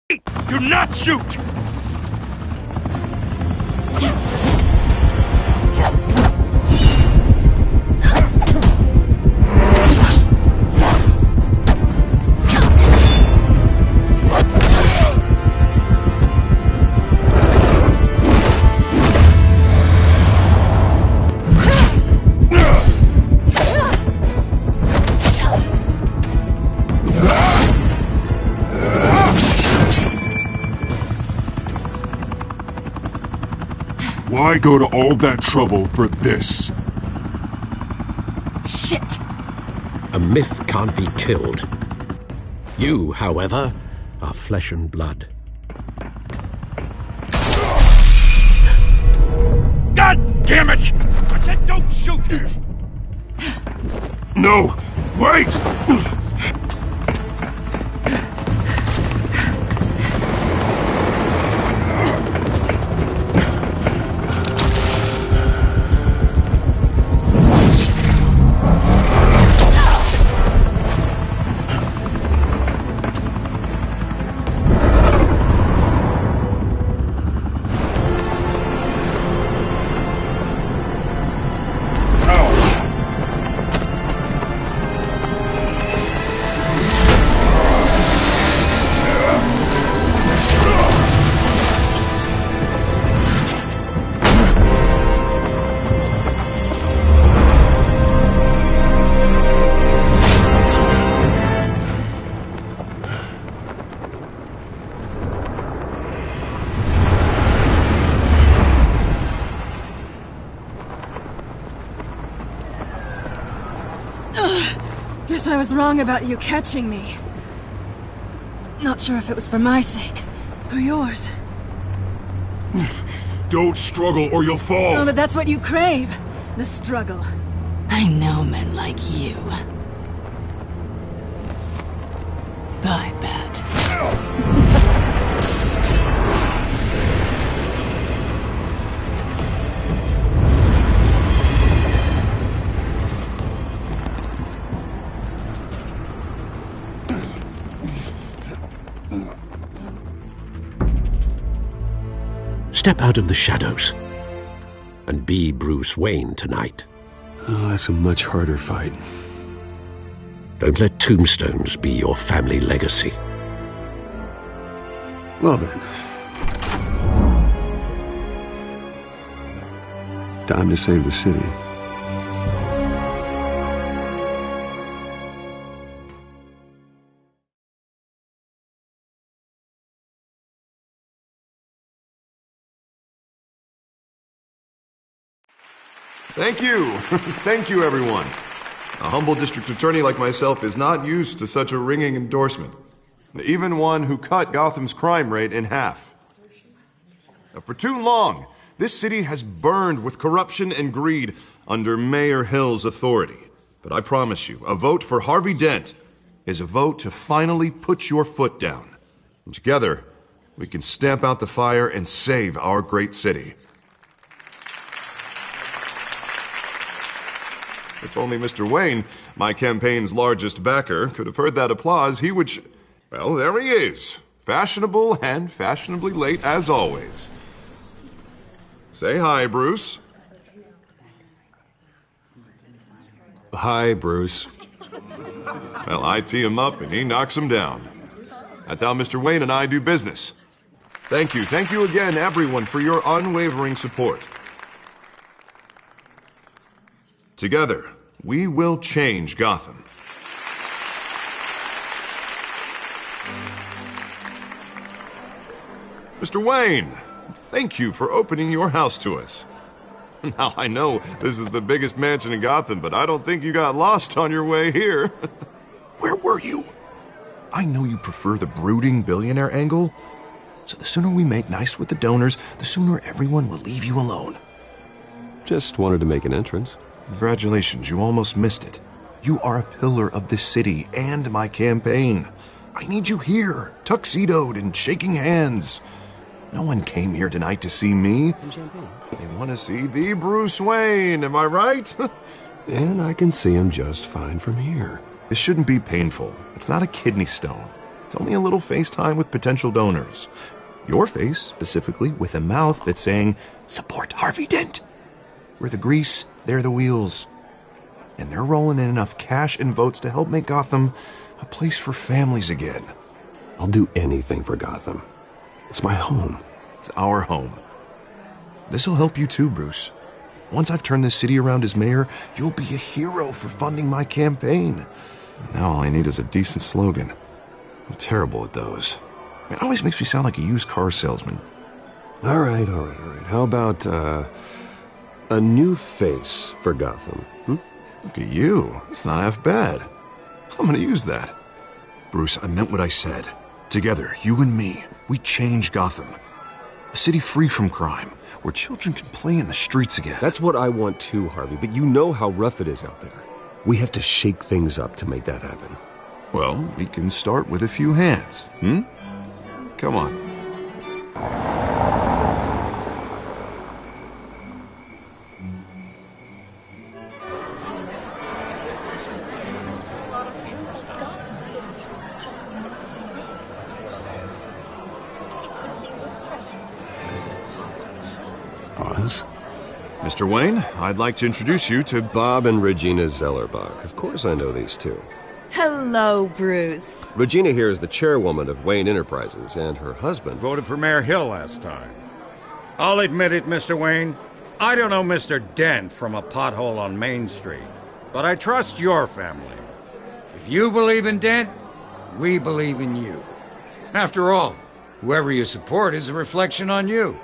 Do not shoot! Why go to all that trouble for this? Shit! A myth can't be killed. You, however, are flesh and blood. God damn it! I said don't shoot her! No! Wait! Guess I was wrong about you catching me. Not sure if it was for my sake, or yours. Don't struggle or you'll fall! Oh, but that's what you crave. The struggle. I know men like you. I bet. Step out of the shadows and be Bruce Wayne tonight. Oh, that's a much harder fight. Don't let tombstones be your family legacy. Well then. Time to save the city. Thank you. Thank you, everyone. A humble district attorney like myself is not used to such a ringing endorsement. Even one who cut Gotham's crime rate in half. For too long, this city has burned with corruption and greed under Mayor Hill's authority. But I promise you, a vote for Harvey Dent is a vote to finally put your foot down. And together, we can stamp out the fire and save our great city. If only Mr. Wayne, my campaign's largest backer, could have heard that applause, he would well, there he is. Fashionable and fashionably late as always. Say hi, Bruce. Hi, Bruce. Well, I tee him up and he knocks him down. That's how Mr. Wayne and I do business. Thank you again, everyone, for your unwavering support. Together, we will change Gotham. Mr. Wayne, thank you for opening your house to us. Now, I know this is the biggest mansion in Gotham, but I don't think you got lost on your way here. Where were you? I know you prefer the brooding billionaire angle, so the sooner we make nice with the donors, the sooner everyone will leave you alone. Just wanted to make an entrance. Congratulations, you almost missed it. You are a pillar of this city and my campaign. I need you here, tuxedoed and shaking hands. No one came here tonight to see me. Some champagne. They want to see the Bruce Wayne, am I right? And I can see him just fine from here. This shouldn't be painful. It's not a kidney stone. It's only a little FaceTime with potential donors. Your face, specifically, with a mouth that's saying, "Support Harvey Dent." We're the grease, they're the wheels. And they're rolling in enough cash and votes to help make Gotham a place for families again. I'll do anything for Gotham. It's my home. It's our home. This'll help you too, Bruce. Once I've turned this city around as mayor, you'll be a hero for funding my campaign. Now all I need is a decent slogan. I'm terrible at those. It always makes me sound like a used car salesman. All right. How about, a new face for Gotham? Look at you. It's not half bad. I'm gonna use that. Bruce, I meant what I said. Together, you and me, we change Gotham. A city free from crime, where children can play in the streets again. That's what I want too, Harvey, but you know how rough it is out there. We have to shake things up to make that happen. Well, we can start with a few hands, Come on. Oz? Mr. Wayne, I'd like to introduce you to Bob and Regina Zellerbach. Of course I know these two. Hello, Bruce. Regina here is the chairwoman of Wayne Enterprises, and her husband... Voted for Mayor Hill last time. I'll admit it, Mr. Wayne. I don't know Mr. Dent from a pothole on Main Street, but I trust your family. If you believe in Dent, we believe in you. After all, whoever you support is a reflection on you.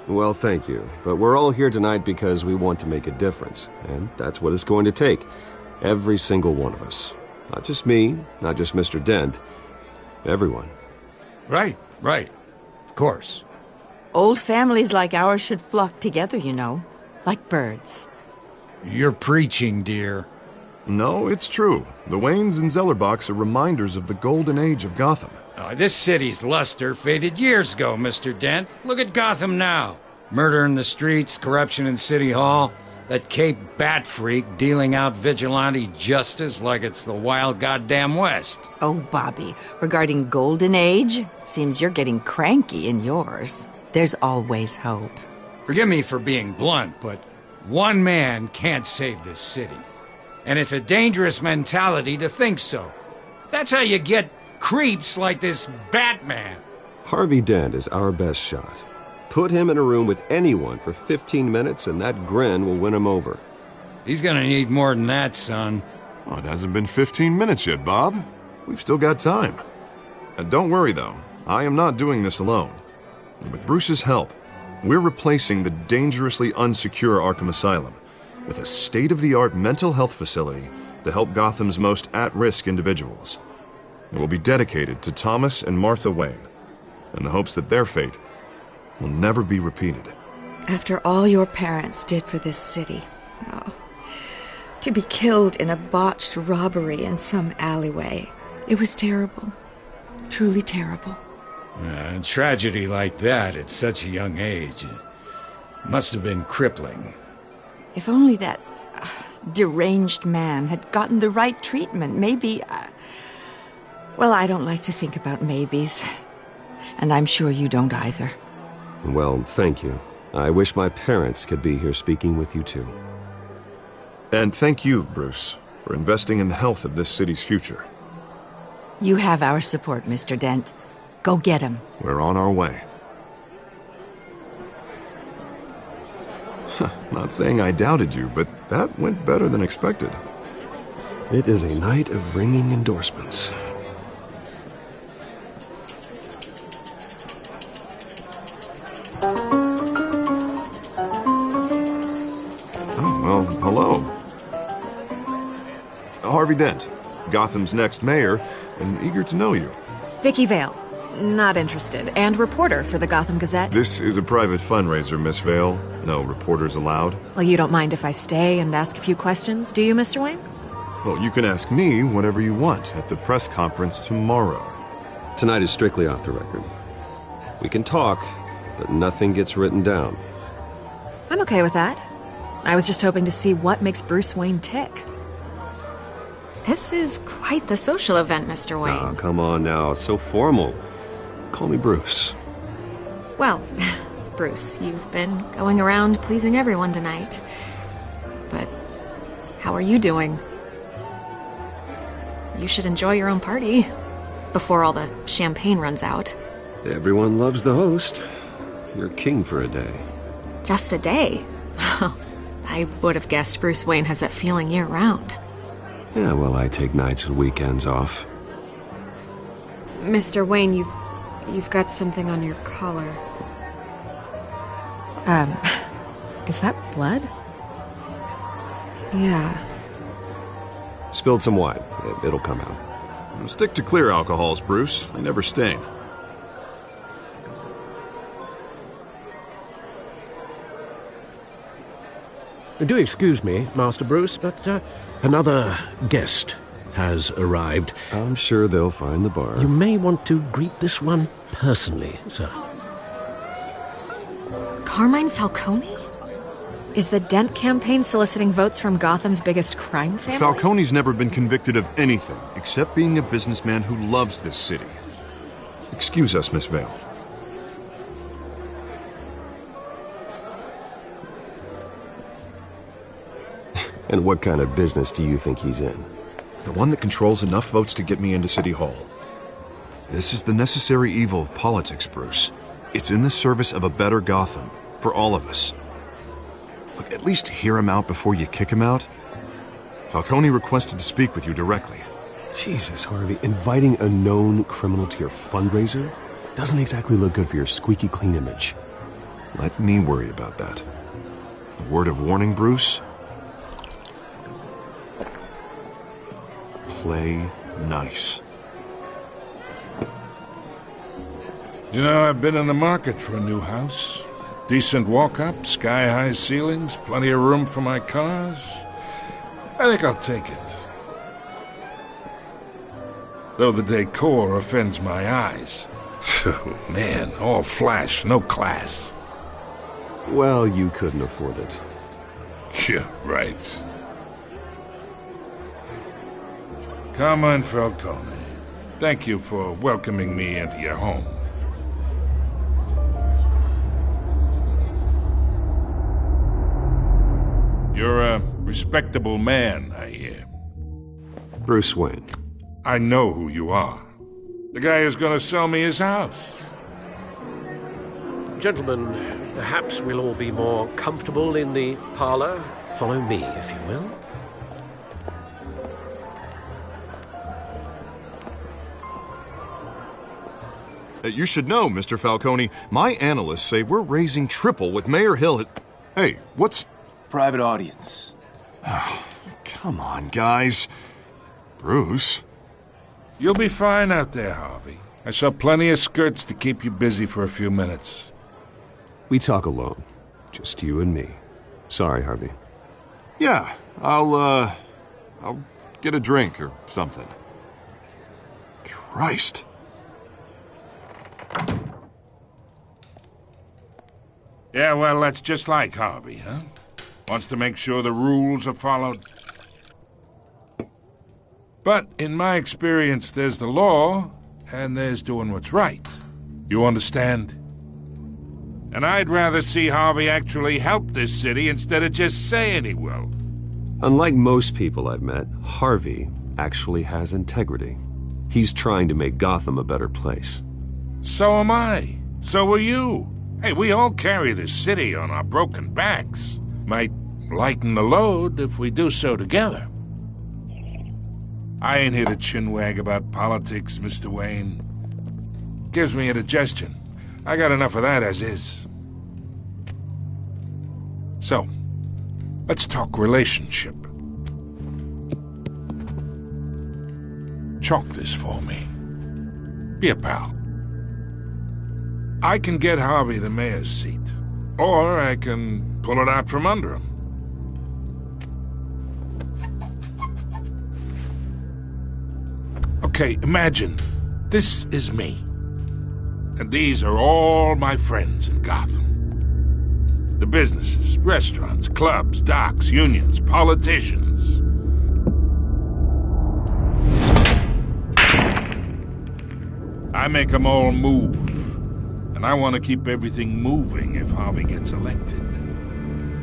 Well, thank you. But we're all here tonight because we want to make a difference. And that's what it's going to take. Every single one of us. Not just me, not just Mr. Dent. Everyone. Right. Of course. Old families like ours should flock together, you know. Like birds. You're preaching, dear. No, it's true. The Waynes and Zellerbachs are reminders of the golden age of Gotham. This city's luster faded years ago, Mr. Dent. Look at Gotham now. Murder in the streets, corruption in City Hall, that Cape Bat freak dealing out vigilante justice like it's the wild goddamn West. Oh, Bobby, regarding Golden Age, seems you're getting cranky in yours. There's always hope. Forgive me for being blunt, but one man can't save this city. And it's a dangerous mentality to think so. That's how you get creeps like this Batman. Harvey Dent is our best shot. Put him in a room with anyone for 15 minutes and that grin will win him over. He's gonna need more than that, son. Oh, it hasn't been 15 minutes yet, Bob. We've still got time. And don't worry, though. I am not doing this alone. With Bruce's help, we're replacing the dangerously unsecure Arkham Asylum with a state-of-the-art mental health facility to help Gotham's most at-risk individuals. It will be dedicated to Thomas and Martha Wayne, in the hopes that their fate will never be repeated. After all your parents did for this city, to be killed in a botched robbery in some alleyway, it was terrible. Truly terrible. A tragedy like that at such a young age must have been crippling. If only that deranged man had gotten the right treatment, maybe... Well, I don't like to think about maybes. And I'm sure you don't either. Well, thank you. I wish my parents could be here speaking with you too. And thank you, Bruce, for investing in the health of this city's future. You have our support, Mr. Dent. Go get him. We're on our way. Not saying I doubted you, but that went better than expected. It is a night of ringing endorsements. Well, hello. Harvey Dent, Gotham's next mayor, and eager to know you. Vicky Vale. Not interested. And reporter for the Gotham Gazette. This is a private fundraiser, Miss Vale. No reporters allowed. Well, you don't mind if I stay and ask a few questions, do you, Mr. Wayne? Well, you can ask me whatever you want at the press conference tomorrow. Tonight is strictly off the record. We can talk, but nothing gets written down. I'm okay with that. I was just hoping to see what makes Bruce Wayne tick. This is quite the social event, Mr. Wayne. Oh, come on now. So formal. Call me Bruce. Well, Bruce, you've been going around pleasing everyone tonight. But how are you doing? You should enjoy your own party before all the champagne runs out. Everyone loves the host. You're king for a day. Just a day? I would have guessed Bruce Wayne has that feeling year-round. Yeah, well, I take nights and weekends off. Mr. Wayne, you've got something on your collar. Is that blood? Yeah. Spilled some wine. It'll come out. Stick to clear alcohols, Bruce. They never stain. Do excuse me, Master Bruce, but another guest has arrived. I'm sure they'll find the bar. You may want to greet this one personally, sir. Carmine Falcone? Is the Dent campaign soliciting votes from Gotham's biggest crime family? Falcone's never been convicted of anything except being a businessman who loves this city. Excuse us, Miss Vale. And what kind of business do you think he's in? The one that controls enough votes to get me into City Hall. This is the necessary evil of politics, Bruce. It's in the service of a better Gotham, for all of us. Look, at least hear him out before you kick him out. Falcone requested to speak with you directly. Jesus, Harvey, inviting a known criminal to your fundraiser doesn't exactly look good for your squeaky clean image. Let me worry about that. A word of warning, Bruce? Play nice. You know, I've been in the market for a new house. Decent walk-up, sky-high ceilings, plenty of room for my cars. I think I'll take it. Though the decor offends my eyes. Oh, man, all flash, no class. Well, you couldn't afford it. Yeah, right. Carmine Falcone, thank you for welcoming me into your home. You're a respectable man, I hear. Bruce Wayne. I know who you are. The guy who's going to sell me his house. Gentlemen, perhaps we'll all be more comfortable in the parlor. Follow me, if you will. You should know, Mr. Falcone, my analysts say we're raising triple with Mayor Hill. Hey, what's... Private audience. Oh, come on, guys. Bruce? You'll be fine out there, Harvey. I saw plenty of skirts to keep you busy for a few minutes. We talk alone. Just you and me. Sorry, Harvey. Yeah, I'll get a drink or something. Christ. Yeah, well, that's just like Harvey, huh? Wants to make sure the rules are followed. But in my experience, there's the law, and there's doing what's right. You understand? And I'd rather see Harvey actually help this city instead of just saying he will. Unlike most people I've met, Harvey actually has integrity. He's trying to make Gotham a better place. So am I. So are you. Hey, we all carry this city on our broken backs. Might lighten the load if we do so together. I ain't here to chinwag about politics, Mr. Wayne. Gives me indigestion. I got enough of that as is. So, let's talk relationship. Chalk this for me. Be a pal. I can get Harvey the mayor's seat, or I can pull it out from under him. Okay, imagine this is me, and these are all my friends in Gotham. The businesses, restaurants, clubs, docks, unions, politicians. I make them all move. And I want to keep everything moving if Harvey gets elected.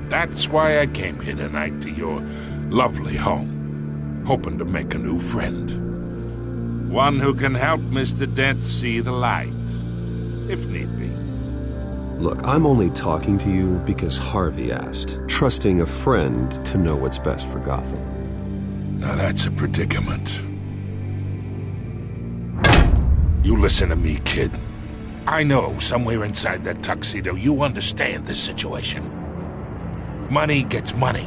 That's why I came here tonight to your lovely home, hoping to make a new friend. One who can help Mr. Dent see the light, if need be. Look, I'm only talking to you because Harvey asked, trusting a friend to know what's best for Gotham. Now that's a predicament. You listen to me, kid. I know somewhere inside that tuxedo you understand this situation. Money gets money.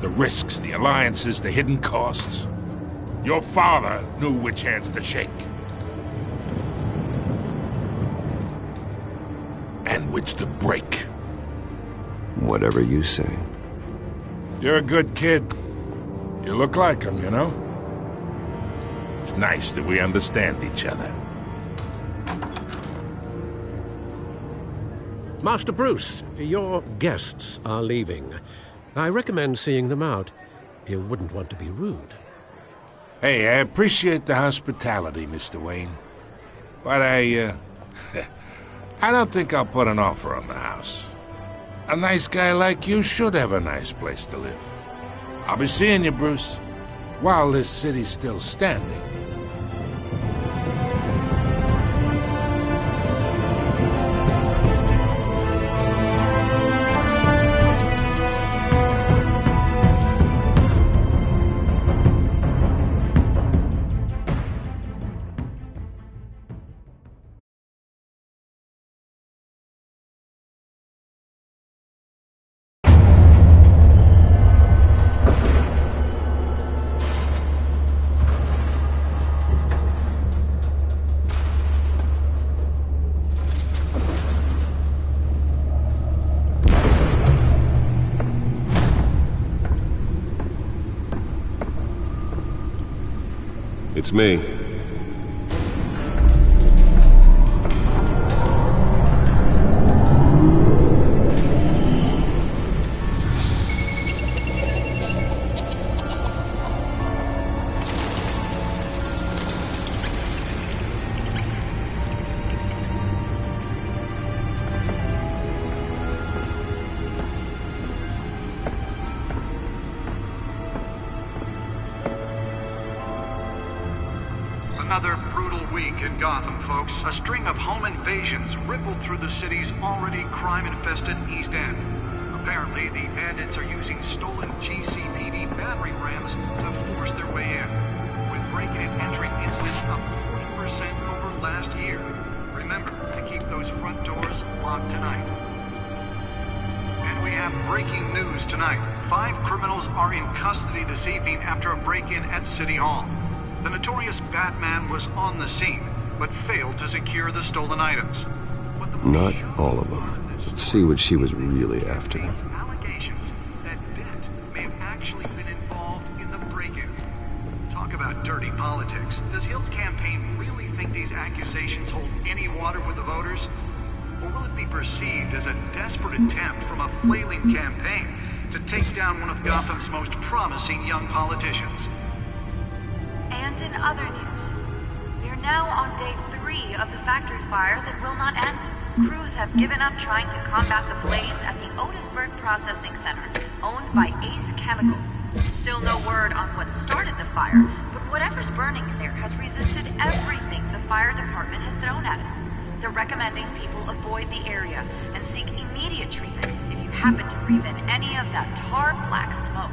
The risks, the alliances, the hidden costs. Your father knew which hands to shake. And which to break. Whatever you say. You're a good kid. You look like him, you know? It's nice that we understand each other. Master Bruce, your guests are leaving. I recommend seeing them out. You wouldn't want to be rude. Hey, I appreciate the hospitality, Mr. Wayne. But I don't think I'll put an offer on the house. A nice guy like you should have a nice place to live. I'll be seeing you, Bruce, while this city's still standing. It's me. Another brutal week in Gotham, folks. A string of home invasions rippled through the city's already crime-infested East End. Apparently, the bandits are using stolen GCPD battering rams to force their way in, with break-in and entry incidents up 40% over last year. Remember to keep those front doors locked tonight. And we have breaking news tonight. 5 criminals are in custody this evening after a break-in at City Hall. The notorious Batman was on the scene, but failed to secure the stolen items. Not all of them. Let's see what she was really after. Allegations that Dent may have actually been involved in the break-in. Talk about dirty politics. Does Hill's campaign really think these accusations hold any water with the voters? Or will it be perceived as a desperate attempt from a flailing campaign to take down one of Gotham's most promising young politicians? And in other news, we are now on day 3 of the factory fire that will not end. Crews have given up trying to combat the blaze at the Otisburg Processing Center, owned by Ace Chemical. Still no word on what started the fire, but whatever's burning there has resisted everything the fire department has thrown at it. They're recommending people avoid the area and seek immediate treatment if you happen to breathe in any of that tar black smoke.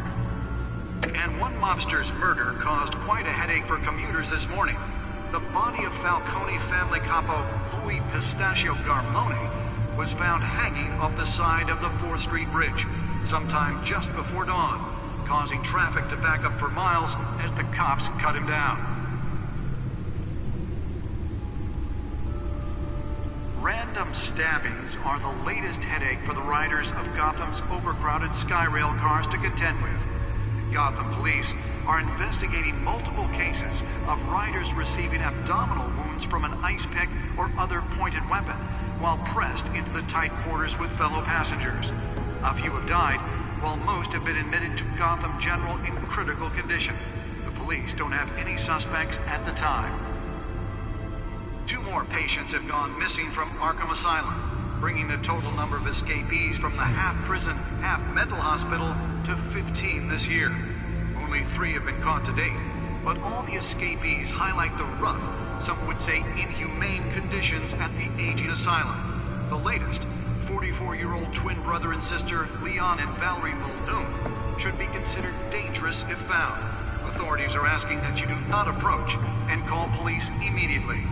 And one mobster's murder caused quite a headache for commuters this morning. The body of Falcone family capo Louis Pistachio Garmone was found hanging off the side of the 4th Street Bridge sometime just before dawn, causing traffic to back up for miles as the cops cut him down. Random stabbings are the latest headache for the riders of Gotham's overcrowded Skyrail cars to contend with. Gotham police are investigating multiple cases of riders receiving abdominal wounds from an ice pick or other pointed weapon while pressed into the tight quarters with fellow passengers. A few have died, while most have been admitted to Gotham General in critical condition. The police don't have any suspects at the time. 2 more more patients have gone missing from Arkham Asylum, bringing the total number of escapees from the half-prison, half-mental hospital to 15 this year. Only 3 have been caught to date, but all the escapees highlight the rough, some would say inhumane conditions at the aging asylum. The latest, 44-year-old twin brother and sister Leon and Valerie Muldoon, should be considered dangerous if found. Authorities are asking that you do not approach and call police immediately.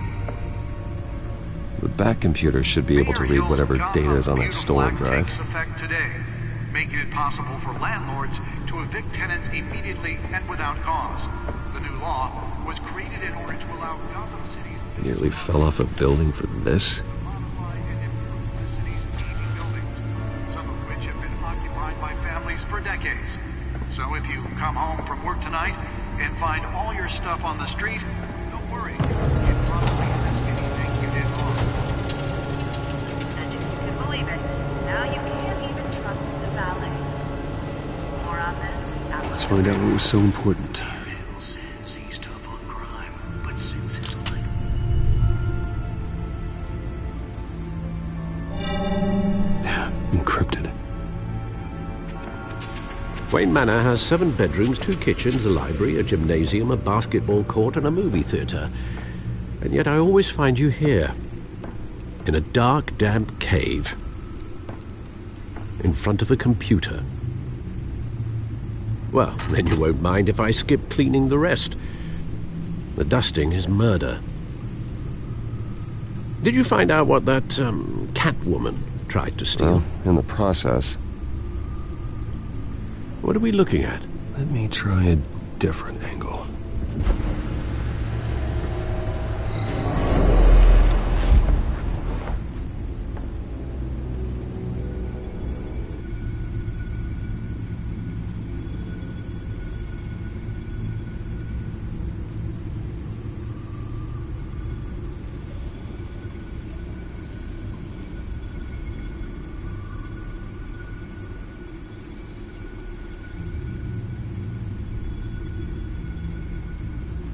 The back computer should be able to read whatever data is on that stolen drive. Takes effect today, making it possible for landlords to evict tenants immediately and without cause. The new law was created in order to allow Gotham City's... I nearly fell off a building for this. modify and improve the city's aging buildings, some of which have been occupied by families for decades. So if you come home from work tonight and find all your stuff on the street, don't worry. It probably isn't anything you did wrong. And if you can believe it, now you can't even trust the valets. More on this after. Let's find out what was so important. Hill says he's tough on crime, but since his life... Encrypted. Wayne Manor has 7 bedrooms, 2 kitchens, a library, a gymnasium, a basketball court, and a movie theatre. And yet I always find you here, in a dark, damp cave, in front of a computer. Well, then you won't mind if I skip cleaning the rest. The dusting is murder. Did you find out what that, Catwoman tried to steal? Well, in the process. What are we looking at? Let me try a different angle.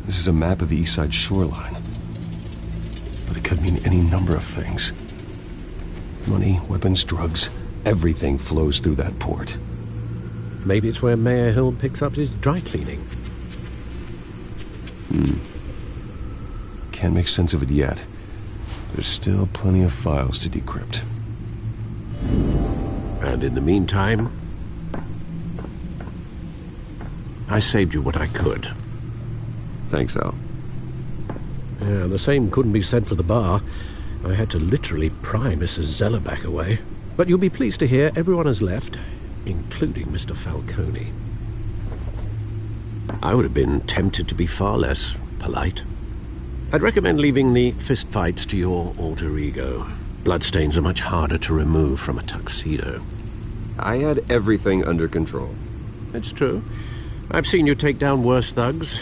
This is a map of the East Side shoreline. But it could mean any number of things. Money, weapons, drugs, everything flows through that port. Maybe it's where Mayor Hill picks up his dry cleaning. Can't make sense of it yet. There's still plenty of files to decrypt. And in the meantime, I saved you what I could. Thanks, Al. Yeah, the same couldn't be said for the bar. I had to literally pry Mrs. Zellerback away. But you'll be pleased to hear everyone has left, including Mr. Falcone. I would have been tempted to be far less polite. I'd recommend leaving the fistfights to your alter ego. Bloodstains are much harder to remove from a tuxedo. I had everything under control. It's true. I've seen you take down worse thugs.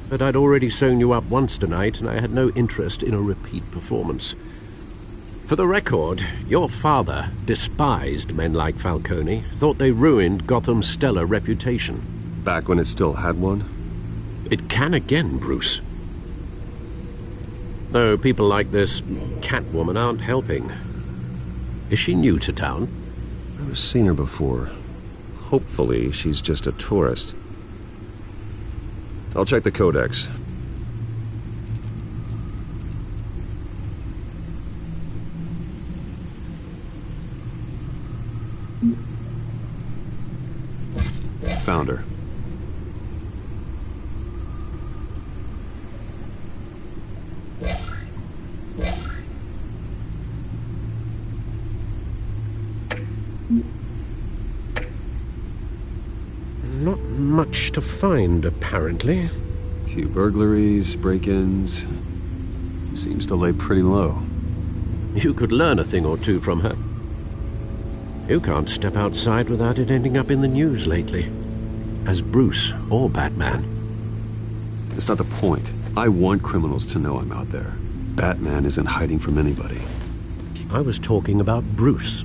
But I'd already sewn you up once tonight, and I had no interest in a repeat performance. For the record, your father despised men like Falcone, thought they ruined Gotham's stellar reputation. Back when it still had one? It can again, Bruce. Though people like this Catwoman aren't helping. Is she new to town? I've seen her before. Hopefully, she's just a tourist. I'll check the codex. Found her. Not much to find, apparently. Few burglaries, break-ins. Seems to lay pretty low. You could learn a thing or two from her. You can't step outside without it ending up in the news lately. As Bruce or Batman. That's not the point. I want criminals to know I'm out there. Batman isn't hiding from anybody. I was talking about Bruce.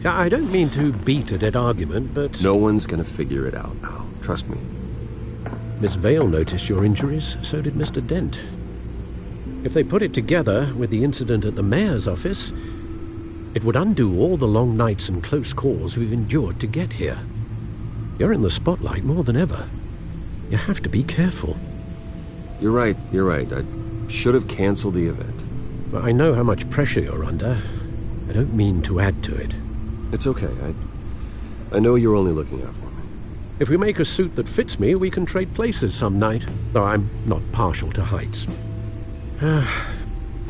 I don't mean to beat a dead argument, but... No one's gonna figure it out now. Trust me. Miss Vale noticed your injuries, so did Mr. Dent. If they put it together with the incident at the mayor's office, it would undo all the long nights and close calls we've endured to get here. You're in the spotlight more than ever. You have to be careful. You're right. I should have canceled the event. But I know how much pressure you're under. I don't mean to add to it. It's okay. I know you're only looking out for me. If we make a suit that fits me, we can trade places some night, though I'm not partial to heights.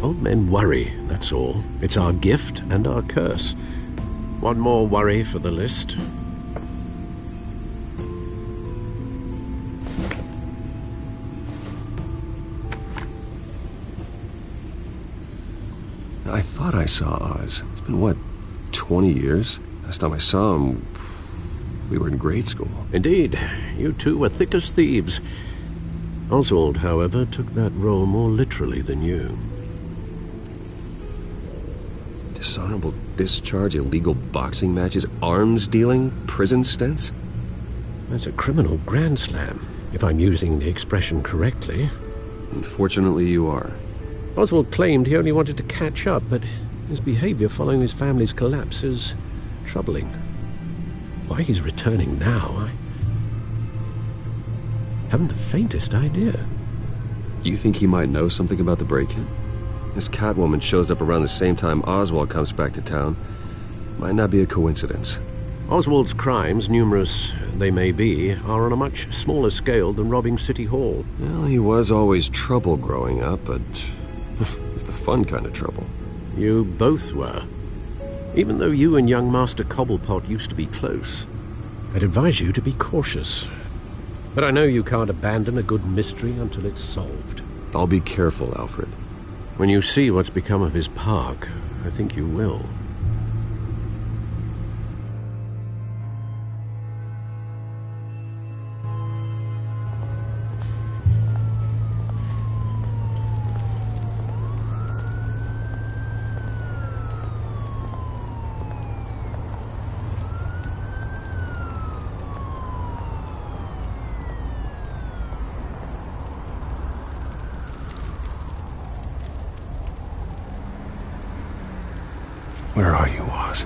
Old men worry, that's all. It's our gift and our curse. One more worry for the list. I thought I saw Oz. It's been, what, 20 years? Last time I saw him, we were in grade school. Indeed. You two were thick as thieves. Oswald, however, took that role more literally than you. Dishonorable discharge, illegal boxing matches, arms dealing, prison stints? That's a criminal grand slam, if I'm using the expression correctly. Unfortunately, you are. Oswald claimed he only wanted to catch up, but his behavior following his family's collapse is troubling. Why he's returning now, I haven't the faintest idea. Do you think he might know something about the break-in? This Catwoman shows up around the same time Oswald comes back to town. Might not be a coincidence. Oswald's crimes, numerous they may be, are on a much smaller scale than robbing City Hall. Well, he was always trouble growing up, but it's the fun kind of trouble. You both were. Even though you and young Master Cobblepot used to be close, I'd advise you to be cautious. But I know you can't abandon a good mystery until it's solved. I'll be careful, Alfred. When you see what's become of his park, I think you will. Where are you, Oz?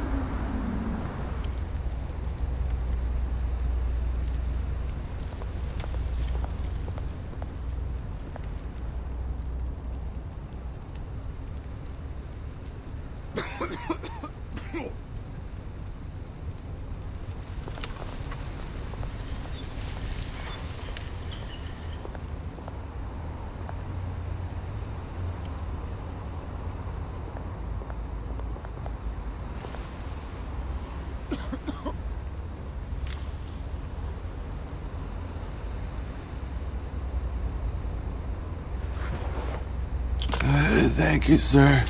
Thank you, sir.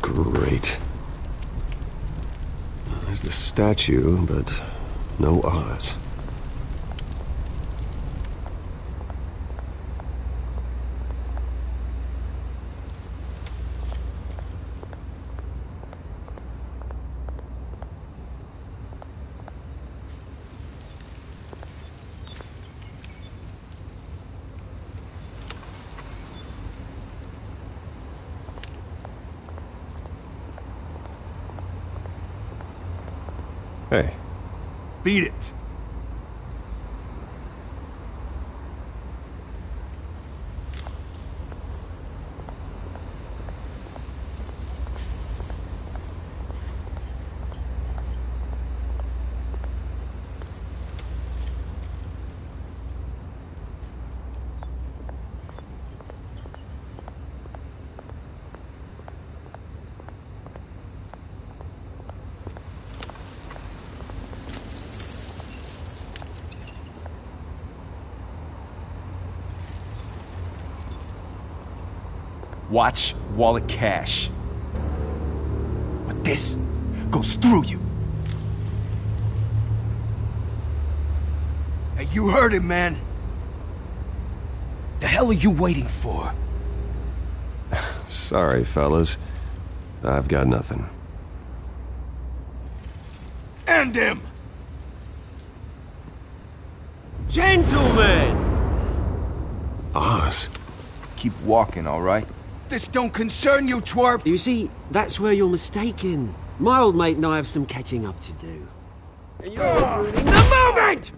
Great. There's the statue, but no Oz. Hey. Beat it. Watch wallet cash. But this goes through you. You heard him, man. The hell are you waiting for? Sorry, fellas. I've got nothing. End him! Gentlemen! Oz. Keep walking, all right? This don't concern you, twerp! You see, that's where you're mistaken. My old mate and I have some catching up to do. And you're ruining the moment!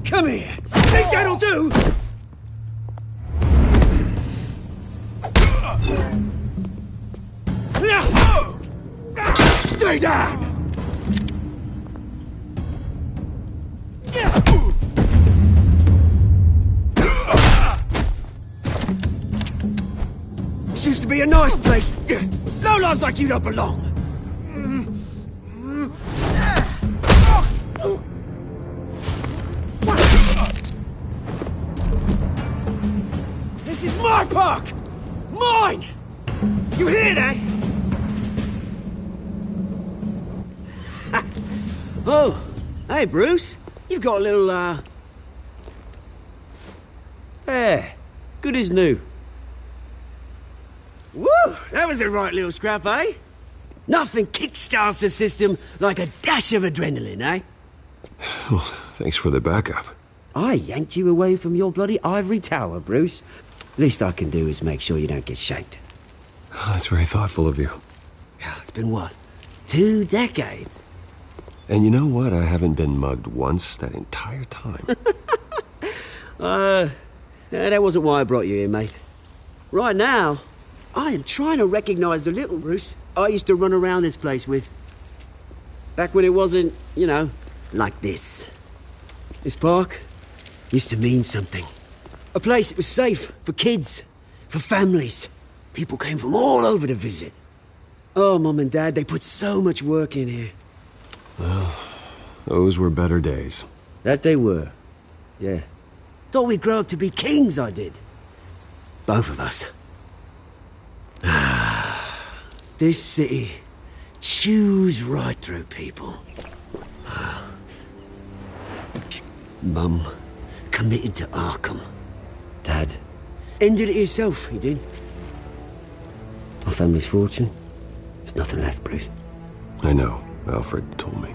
Come here! Think that'll do? Stay down! This used to be a nice place. Lowlifes like you don't belong. This is my park! Mine! You hear that? Oh, hey, Bruce. You've got a little, Yeah, good as new. Woo! That was a right little scrap, eh? Nothing kickstarts the system like a dash of adrenaline, eh? Well, thanks for the backup. I yanked you away from your bloody ivory tower, Bruce. Least I can do is make sure you don't get shanked. Oh, that's very thoughtful of you. It's been what? 2 decades? And you know what? I haven't been mugged once that entire time. That wasn't why I brought you here, mate. Right now, I am trying to recognize the little Bruce I used to run around this place with. Back when it wasn't, you know, like this. This park used to mean something. A place that was safe for kids, for families. People came from all over to visit. Oh, Mum and Dad, they put so much work in here. Well, those were better days. That they were. Yeah. Thought we'd grow up to be kings, I did. Both of us. This city chews right through people. Mum committed to Arkham. Dad ended it himself, he did. Our family's fortune. There's nothing left, Bruce. I know. Alfred told me.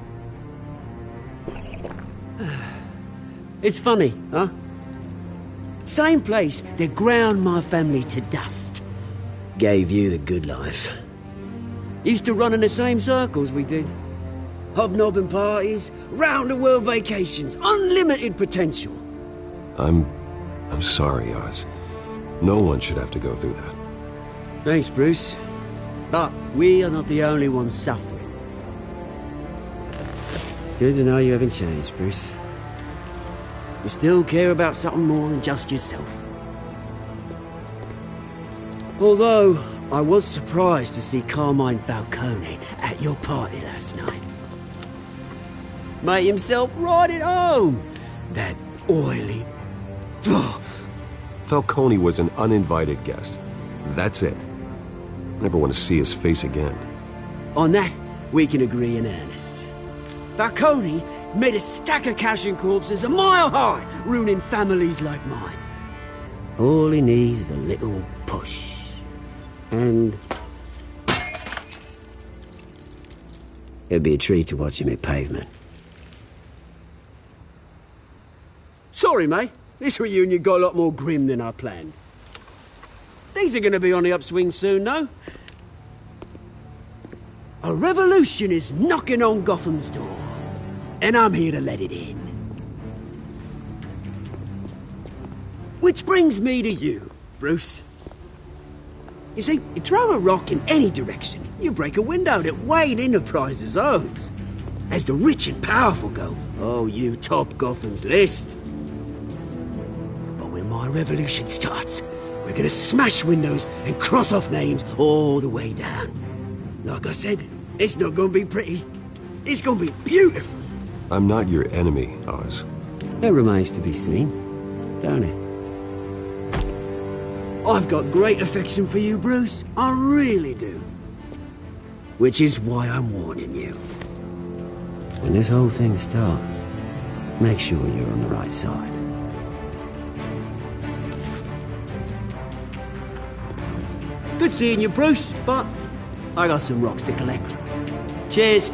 It's funny, huh? Same place that ground my family to dust. Gave you the good life. Used to run in the same circles we did. Hobnobbing parties, round-the-world vacations, unlimited potential. I'm sorry, Oz. No one should have to go through that. Thanks, Bruce. But we are not the only ones suffering. Good to know you haven't changed, Bruce. You still care about something more than just yourself. Although, I was surprised to see Carmine Falcone at your party last night. Made himself right at home. That oily... Falcone was an uninvited guest. That's it. Never want to see his face again. On that, we can agree in earnest. Falcone made a stack of cashing corpses a mile high, ruining families like mine. All he needs is a little push. And... it'd be a treat to watch him hit pavement. Sorry, mate. This reunion got a lot more grim than I planned. Things are going to be on the upswing soon, though. A revolution is knocking on Gotham's door. And I'm here to let it in. Which brings me to you, Bruce. You see, you throw a rock in any direction, you break a window that Wayne Enterprises owns. As the rich and powerful go, oh, you top Gotham's list. But when my revolution starts, we're gonna smash windows and cross off names all the way down. Like I said, it's not gonna be pretty. It's gonna be beautiful. I'm not your enemy, Oz. That remains to be seen, don't it? I've got great affection for you, Bruce. I really do. Which is why I'm warning you. When this whole thing starts, Make sure you're on the right side. Good seeing you, Bruce, but I got some rocks to collect. Cheers.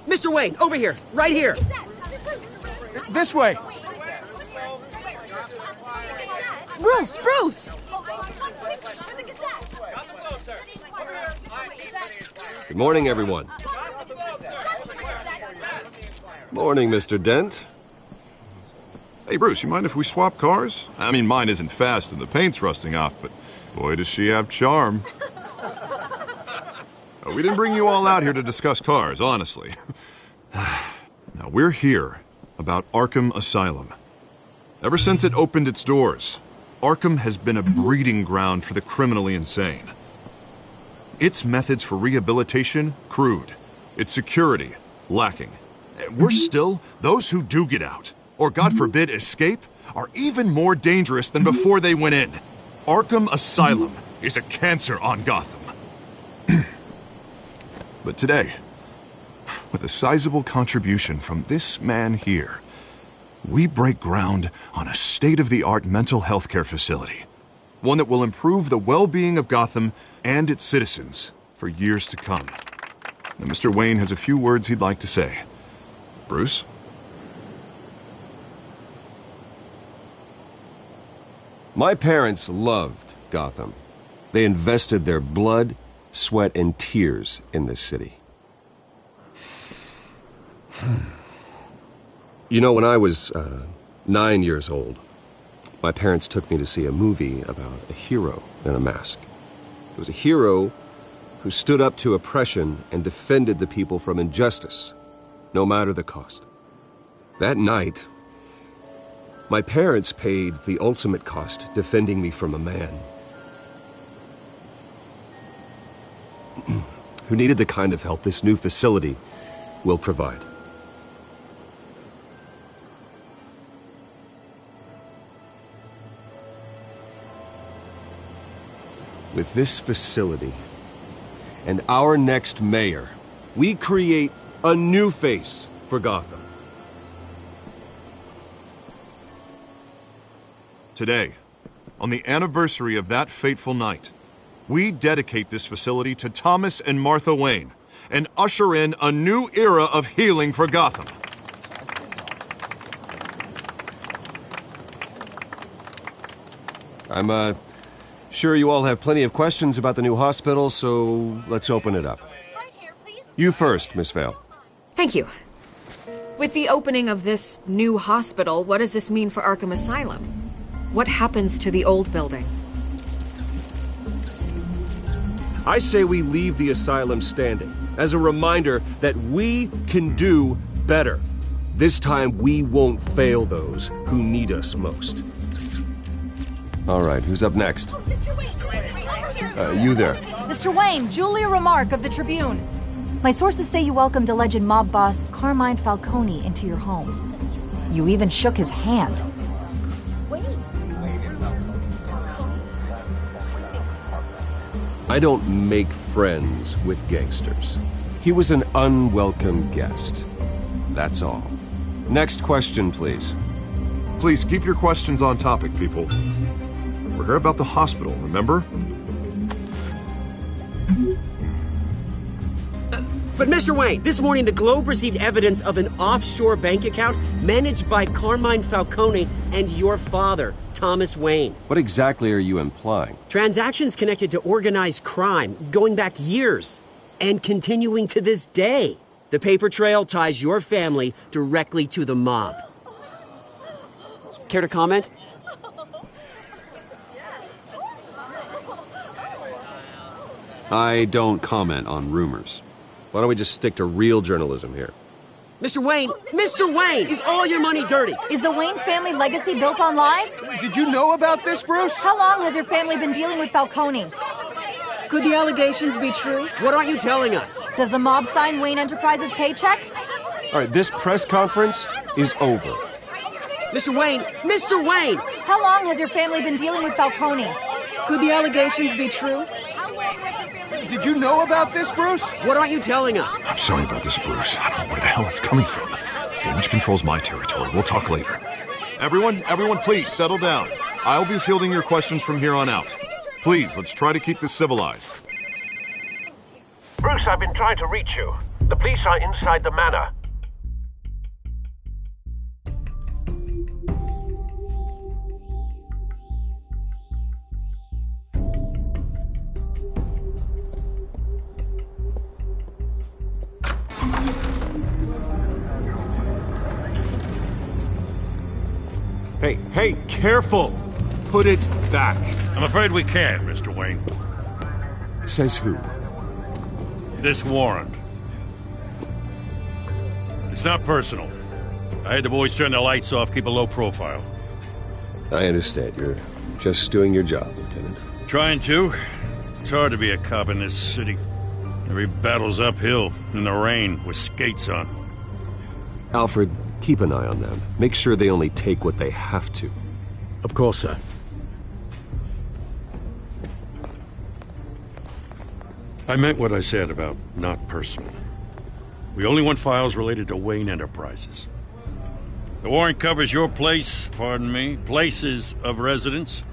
Mr. Wayne, over here, right here. This way. Bruce! Good morning, everyone. Morning, Mr. Dent. Hey, Bruce, you mind if we swap cars? I mean, mine isn't fast and the paint's rusting off, but boy, does she have charm. We didn't bring you all out here to discuss cars, honestly. Now, we're here about Arkham Asylum. Ever since it opened its doors, Arkham has been a breeding ground for the criminally insane. Its methods for rehabilitation, crude. Its security, lacking. Worse still, those who do get out, or God forbid escape, are even more dangerous than before they went in. Arkham Asylum is a cancer on Gotham. But today, with a sizable contribution from this man here, we break ground on a state-of-the-art mental health care facility. One that will improve the well-being of Gotham and its citizens for years to come. Now, Mr. Wayne has a few words he'd like to say. Bruce? My parents loved Gotham. They invested their blood, sweat, and tears in this city. You know, when I was 9 years old, my parents took me to see a movie about a hero in a mask. It was a hero who stood up to oppression and defended the people from injustice, no matter the cost. That night, my parents paid the ultimate cost defending me from a man who needed the kind of help this new facility will provide. With this facility and our next mayor, we create a new face for Gotham. Today, on the anniversary of that fateful night, we dedicate this facility to Thomas and Martha Wayne and usher in a new era of healing for Gotham. I'm sure you all have plenty of questions about the new hospital, so let's open it up. You first, Miss Vale. Thank you. With the opening of this new hospital, what does this mean for Arkham Asylum? What happens to the old building? I say we leave the asylum standing as a reminder that we can do better. This time we won't fail those who need us most. All right, who's up next? You there. Mr. Wayne, Julia Remark of the Tribune. My sources say you welcomed alleged mob boss Carmine Falcone into your home. You even shook his hand. I don't make friends with gangsters. He was an unwelcome guest. That's all. Next question, please. Please keep your questions on topic, people. We're here about the hospital, remember? But Mr. Wayne, this morning the Globe received evidence of an offshore bank account managed by Carmine Falcone and your father, Thomas Wayne. What exactly are you implying? Transactions connected to organized crime, going back years. and continuing to this day. The paper trail ties your family directly to the mob. Care to comment? I don't comment on rumors. Why don't we just stick to real journalism here? Mr. Wayne, is all your money dirty? Is the Wayne family legacy built on lies? Did you know about this, Bruce? How long has your family been dealing with Falcone? Could the allegations be true? What aren't you telling us? Does the mob sign Wayne Enterprises paychecks? All right, this press conference is over. Mr. Wayne! How long has your family been dealing with Falcone? Could the allegations be true? Did you know about this, Bruce? What aren't you telling us? I'm sorry about this, Bruce. I don't know where the hell it's coming from. Damage control's my territory. We'll talk later. Everyone, please settle down. I'll be fielding your questions from here on out. Please, let's try to keep this civilized. Bruce, I've been trying to reach you. The police are inside the manor. Hey, careful! Put it back. I'm afraid we can't, Mr. Wayne. Says who? This warrant. It's not personal. I had the boys turn the lights off, keep a low profile. I understand. You're just doing your job, Lieutenant. Trying to. It's hard to be a cop in this city. Every battle's uphill, in the rain, with skates on. Alfred, keep an eye on them. Make sure they only take what they have to. Of course, sir. I meant what I said about not personal. We only want files related to Wayne Enterprises. The warrant covers your places of residence,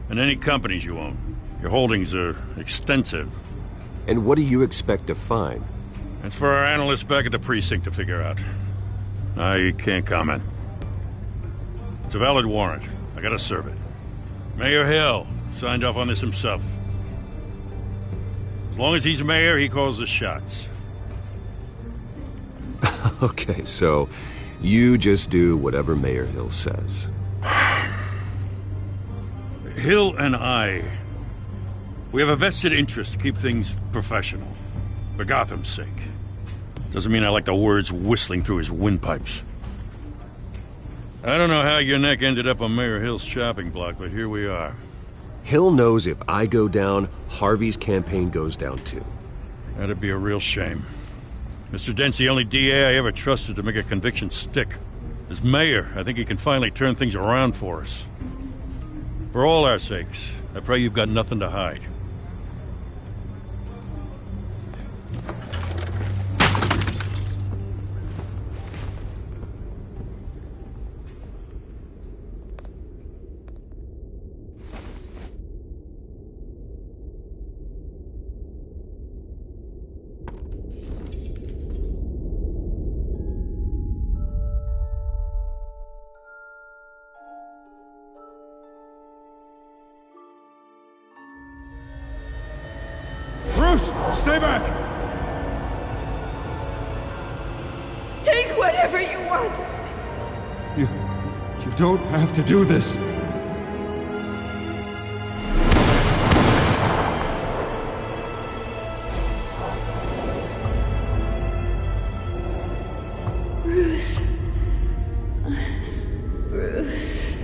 and any companies you own. Your holdings are extensive. And what do you expect to find? That's for our analysts back at the precinct to figure out. I can't comment. It's a valid warrant. I gotta serve it. Mayor Hill signed off on this himself. As long as he's mayor, he calls the shots. Okay, so you just do whatever Mayor Hill says. Hill and I, we have a vested interest to keep things professional. For Gotham's sake. Doesn't mean I like the words whistling through his windpipes. I don't know how your neck ended up on Mayor Hill's shopping block, but here we are. Hill knows if I go down, Harvey's campaign goes down too. That'd be a real shame. Mr. Dent's the only DA I ever trusted to make a conviction stick. As mayor, I think he can finally turn things around for us. For all our sakes, I pray you've got nothing to hide. Stay back! Take whatever you want. You don't have to do this. Bruce. Bruce.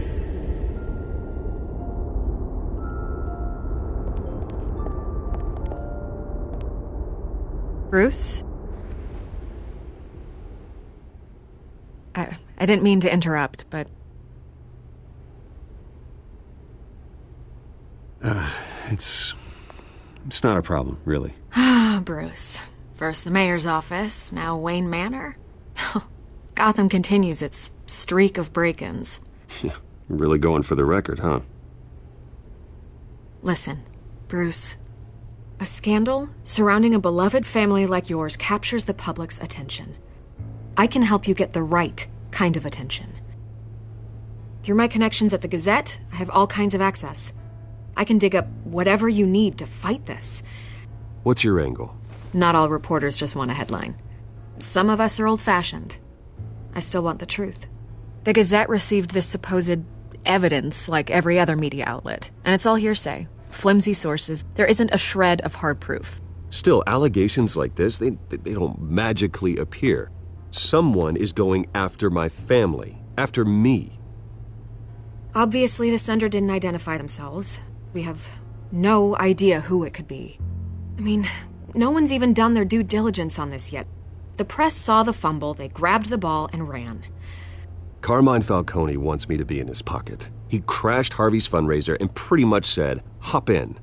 Bruce? I didn't mean to interrupt, but... It's not a problem, really. Ah, Bruce. First the mayor's office, now Wayne Manor. Gotham continues its streak of break-ins. Yeah, really going for the record, huh? Listen, Bruce. A scandal surrounding a beloved family like yours captures the public's attention. I can help you get the right kind of attention. Through my connections at the Gazette, I have all kinds of access. I can dig up whatever you need to fight this. What's your angle? Not all reporters just want a headline. Some of us are old-fashioned. I still want the truth. The Gazette received this supposed evidence like every other media outlet, and it's all hearsay. Flimsy sources. There isn't a shred of hard proof. Still, allegations like this, they don't magically appear. Someone is going after my family, after me. Obviously, the sender didn't identify themselves. We have no idea who it could be. I mean, no one's even done their due diligence on this yet. The press saw the fumble, they grabbed the ball and ran. Carmine Falcone wants me to be in his pocket. He crashed Harvey's fundraiser and pretty much said, hop in.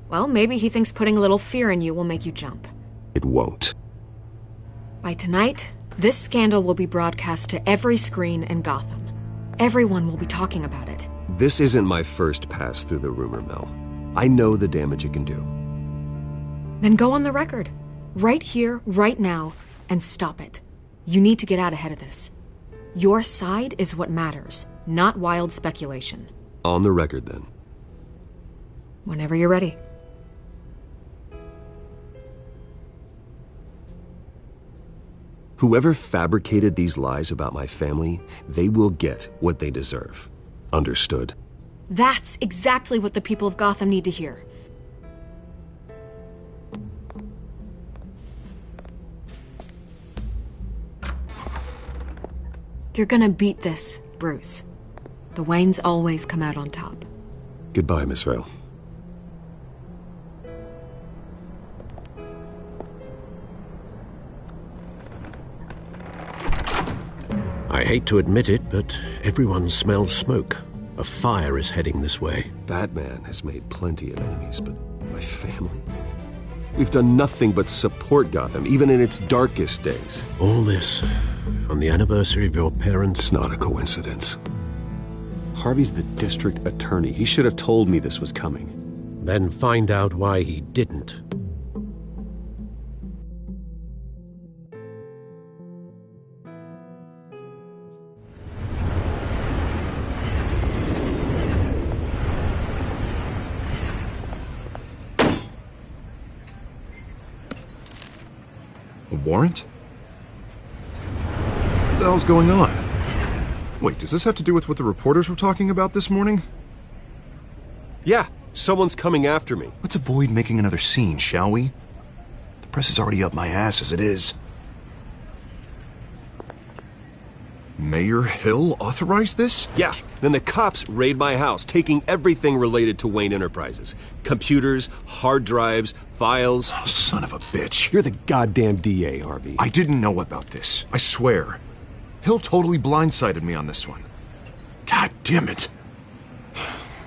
Well, maybe he thinks putting a little fear in you will make you jump. It won't. By tonight, this scandal will be broadcast to every screen in Gotham. Everyone will be talking about it. This isn't my first pass through the rumor mill. I know the damage it can do. Then go on the record. Right here, right now, and stop it. You need to get out ahead of this. Your side is what matters, not wild speculation. On the record, then. Whenever you're ready. Whoever fabricated these lies about my family, they will get what they deserve. Understood? That's exactly what the people of Gotham need to hear. You're gonna beat this, Bruce. The Waynes always come out on top. Goodbye, Miss Vale. I hate to admit it, but everyone smells smoke. A fire is heading this way. Batman has made plenty of enemies, but my family? We've done nothing but support Gotham, even in its darkest days. All this on the anniversary of your parents? It's not a coincidence. Harvey's the district attorney. He should have told me this was coming. Then find out why he didn't. A warrant? What the hell's going on? Wait, does this have to do with what the reporters were talking about this morning? Yeah, someone's coming after me. Let's avoid making another scene, shall we? The press is already up my ass as it is. Mayor Hill authorized this? Yeah, then the cops raid my house, taking everything related to Wayne Enterprises. Computers, hard drives, files. Oh, son of a bitch. You're the goddamn DA, Harvey. I didn't know about this. I swear. Hill totally blindsided me on this one. God damn it.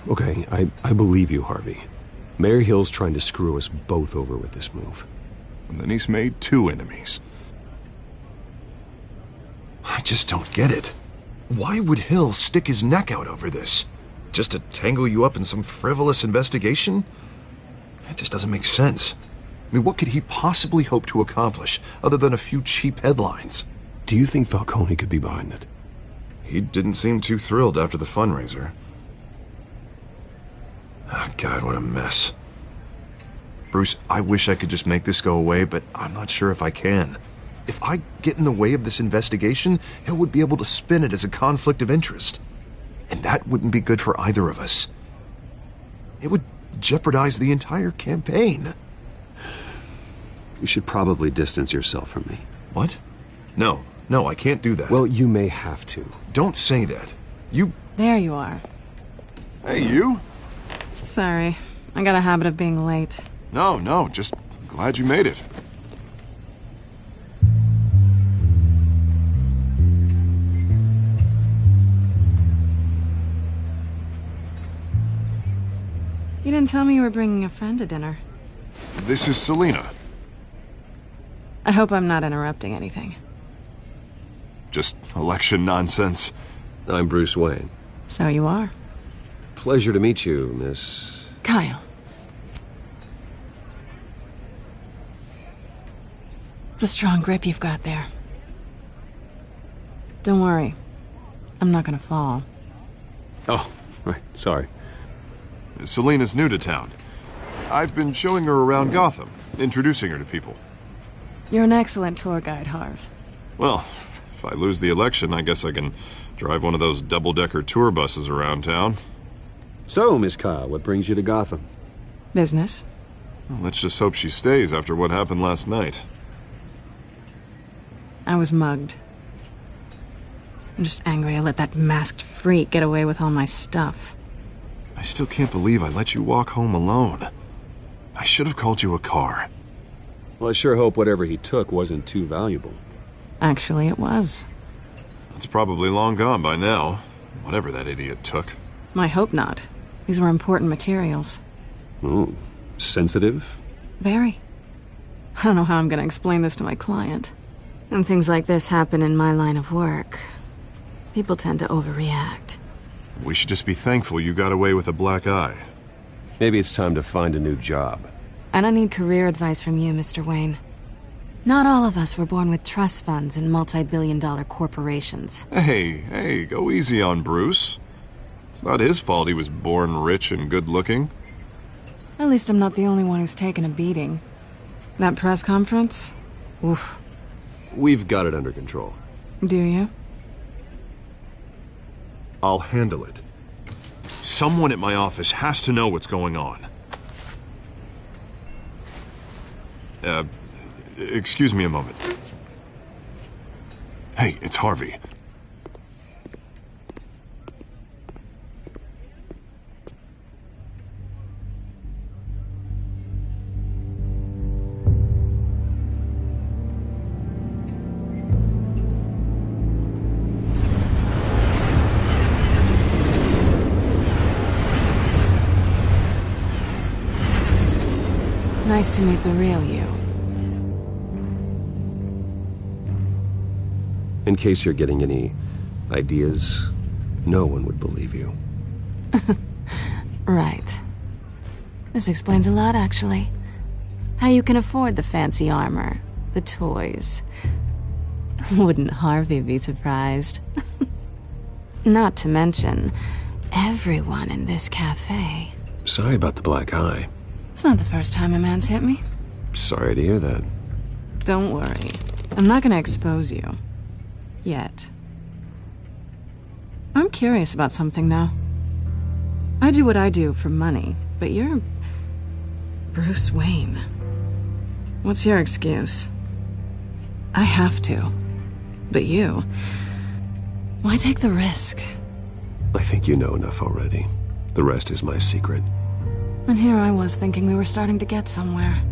Okay, I believe you, Harvey. Mayor Hill's trying to screw us both over with this move. And then he's made two enemies. I just don't get it. Why would Hill stick his neck out over this? Just to tangle you up in some frivolous investigation? It just doesn't make sense. I mean, what could he possibly hope to accomplish other than a few cheap headlines? Do you think Falcone could be behind it? He didn't seem too thrilled after the fundraiser. Oh, God, what a mess. Bruce, I wish I could just make this go away, but I'm not sure if I can. If I get in the way of this investigation, Hill would be able to spin it as a conflict of interest. And that wouldn't be good for either of us. It would jeopardize the entire campaign. You should probably distance yourself from me. What? No, I can't do that. Well, you may have to. Don't say that. You... There you are. Hey, you? Sorry, I got a habit of being late. No, just glad you made it. You didn't tell me you were bringing a friend to dinner. This is Selina. I hope I'm not interrupting anything. Just election nonsense. I'm Bruce Wayne. So you are. Pleasure to meet you, Miss... Kyle. It's a strong grip you've got there. Don't worry. I'm not gonna fall. Oh, right, sorry. Selina's new to town. I've been showing her around Gotham, introducing her to people. You're an excellent tour guide, Harv. Well, if I lose the election, I guess I can drive one of those double-decker tour buses around town. So, Miss Ka, what brings you to Gotham? Business. Well, let's just hope she stays after what happened last night. I was mugged. I'm just angry I let that masked freak get away with all my stuff. I still can't believe I let you walk home alone. I should have called you a car. Well, I sure hope whatever he took wasn't too valuable. Actually, it was. It's probably long gone by now, whatever that idiot took. I hope not. These were important materials. Ooh, sensitive? Very. I don't know how I'm gonna explain this to my client. When things like this happen in my line of work, people tend to overreact. We should just be thankful you got away with a black eye. Maybe it's time to find a new job. I don't need career advice from you, Mr. Wayne. Not all of us were born with trust funds and multi-billion-dollar corporations. Hey, go easy on Bruce. It's not his fault he was born rich and good-looking. At least I'm not the only one who's taken a beating. That press conference? Oof. We've got it under control. Do you? I'll handle it. Someone at my office has to know what's going on. Excuse me a moment. Hey, it's Harvey. Nice to meet the real you. In case you're getting any ideas, no one would believe you. Right. This explains a lot, actually. How you can afford the fancy armor, the toys. Wouldn't Harvey be surprised? Not to mention, everyone in this cafe. Sorry about the black eye. It's not the first time a man's hit me. Sorry to hear that. Don't worry. I'm not gonna expose you. Yet. I'm curious about something, though. I do what I do for money, but you're... Bruce Wayne. What's your excuse? I have to. But you... Why take the risk? I think you know enough already. The rest is my secret. And here I was thinking we were starting to get somewhere.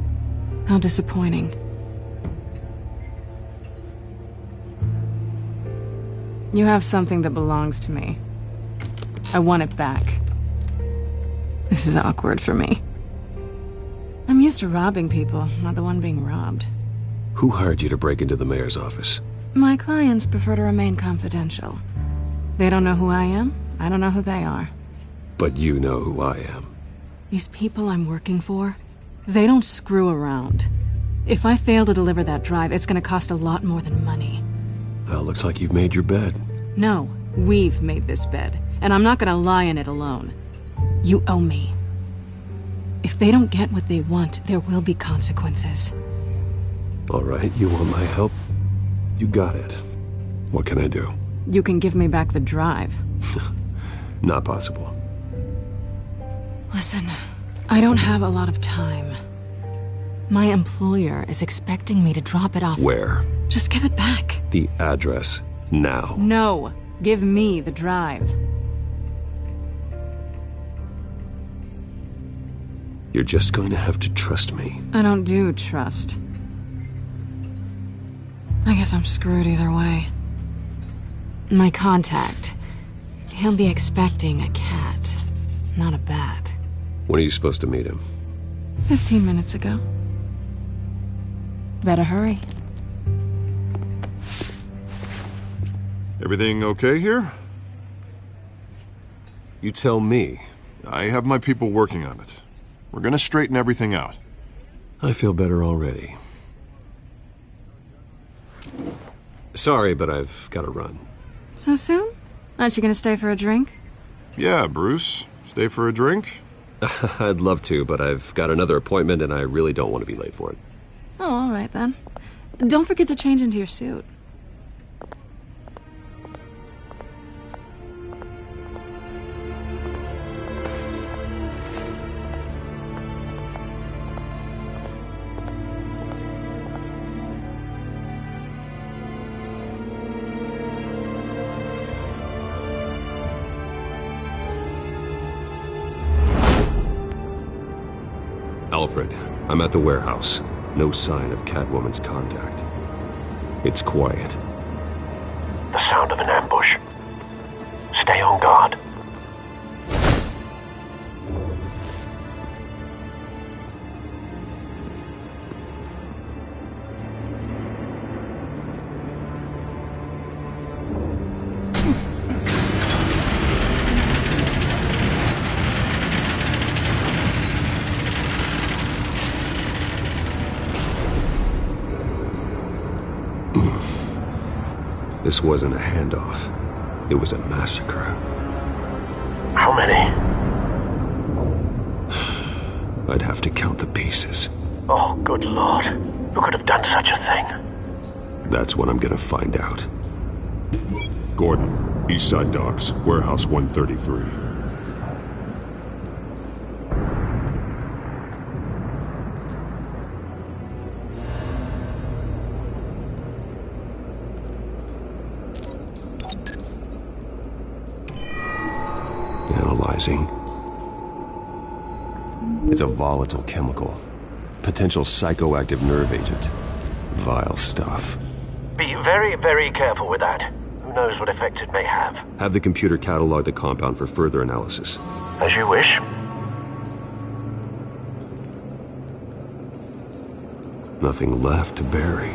How disappointing. You have something that belongs to me. I want it back. This is awkward for me. I'm used to robbing people, not the one being robbed. Who hired you to break into the mayor's office? My clients prefer to remain confidential. They don't know who I am, I don't know who they are. But you know who I am. These people I'm working for, they don't screw around. If I fail to deliver that drive, it's gonna cost a lot more than money. Well, looks like you've made your bed. No, we've made this bed, and I'm not gonna lie in it alone. You owe me. If they don't get what they want, there will be consequences. All right, you want my help? You got it. What can I do? You can give me back the drive. Not possible. Listen, I don't have a lot of time. My employer is expecting me to drop it off. Where? Just give it back. The address, now. No, give me the drive. You're just going to have to trust me. I don't do trust. I guess I'm screwed either way. My contact, he'll be expecting a cat, not a bat. When are you supposed to meet him? 15 minutes ago. Better hurry. Everything okay here? You tell me. I have my people working on it. We're gonna straighten everything out. I feel better already. Sorry, but I've got to run. So soon? Aren't you gonna stay for a drink? Yeah, Bruce. Stay for a drink? I'd love to, but I've got another appointment and I really don't want to be late for it. Oh, all right then. Don't forget to change into your suit. Alfred, I'm at the warehouse. No sign of Catwoman's contact. It's quiet. The sound of an ambush. Stay on guard. This wasn't a handoff. It was a massacre. How many? I'd have to count the pieces. Oh, good Lord. Who could have done such a thing? That's what I'm gonna find out. Gordon, Eastside Docks, Warehouse 133. Analyzing. It's a volatile chemical. Potential psychoactive nerve agent. Vile stuff. Be very, very careful with that. Who knows what effects it may have. Have the computer catalog the compound for further analysis. As you wish. Nothing left to bury.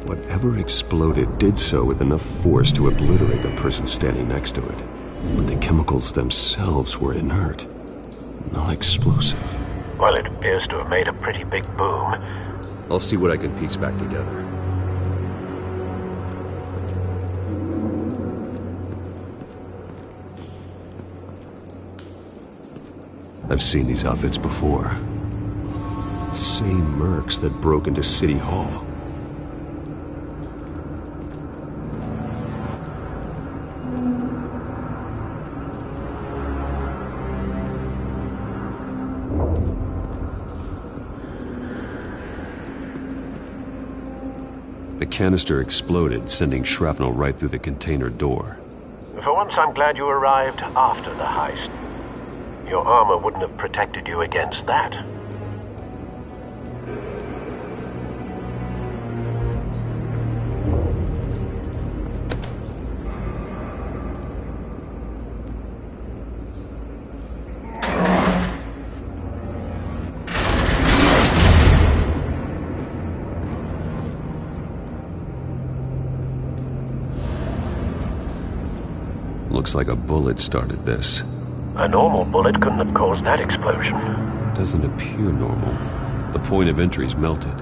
Whatever exploded did so with enough force to obliterate the person standing next to it. But the chemicals themselves were inert, not explosive. Well, it appears to have made a pretty big boom. I'll see what I can piece back together. I've seen these outfits before. Same mercs that broke into City Hall. The canister exploded, sending shrapnel right through the container door. For once, I'm glad you arrived after the heist. Your armor wouldn't have protected you against that. Looks like a bullet started this. A normal bullet couldn't have caused that explosion. Doesn't appear normal. The point of entry's melted.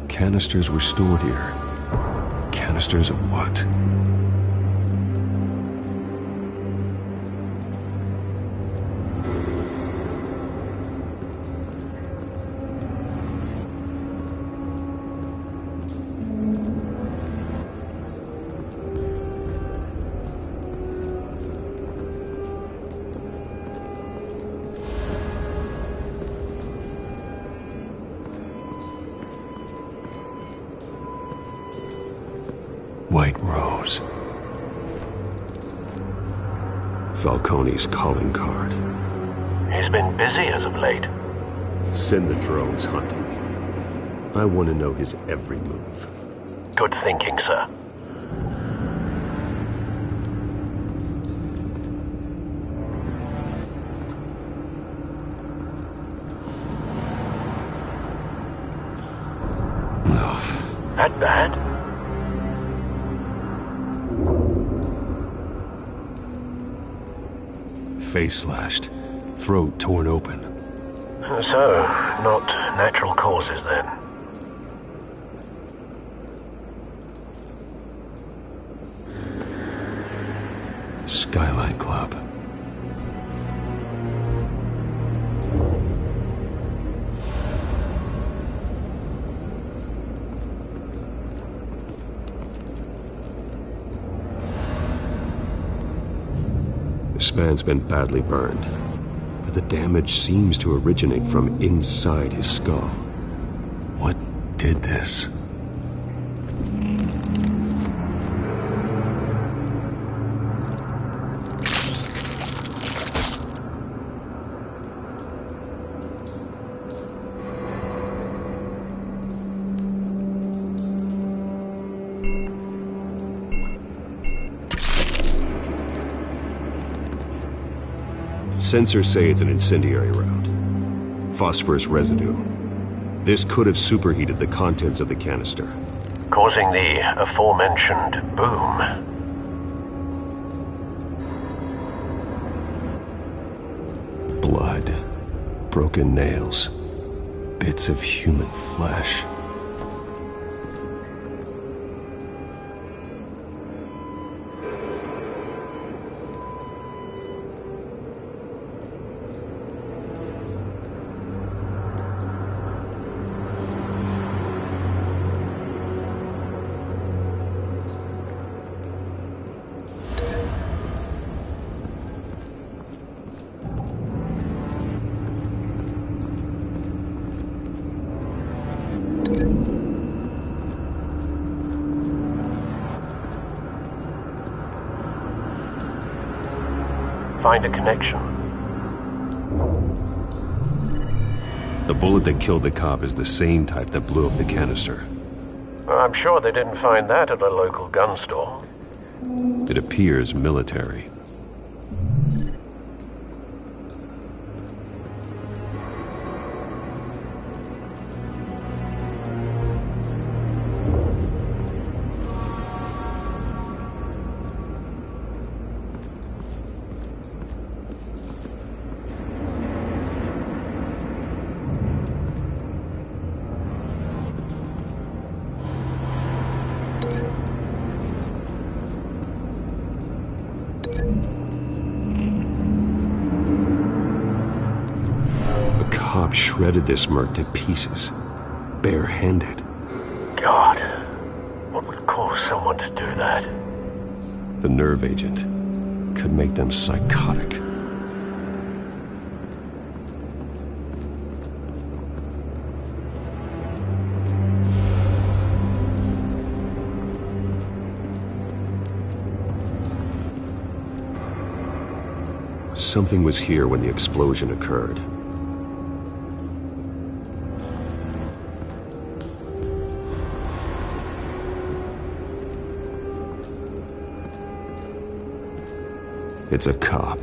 Canisters were stored here. Canisters of what? White Rose. Falcone's calling card. He's been busy as of late. Send the drones hunting. I want to know his every move. Good thinking, sir. That bad? Face slashed, throat torn open. So, not natural causes then? Skyline Club. This man's been badly burned, but the damage seems to originate from inside his skull. What did this? Sensors say it's an incendiary round. Phosphorus residue. This could have superheated the contents of the canister, causing the aforementioned boom. Blood, broken nails, bits of human flesh. Find a connection. The bullet that killed the cop is the same type that blew up the canister. I'm sure they didn't find that at a local gun store. It appears military. Shredded this merc to pieces, barehanded. God, what would cause someone to do that? The nerve agent could make them psychotic. Something was here when the explosion occurred. It's a cop.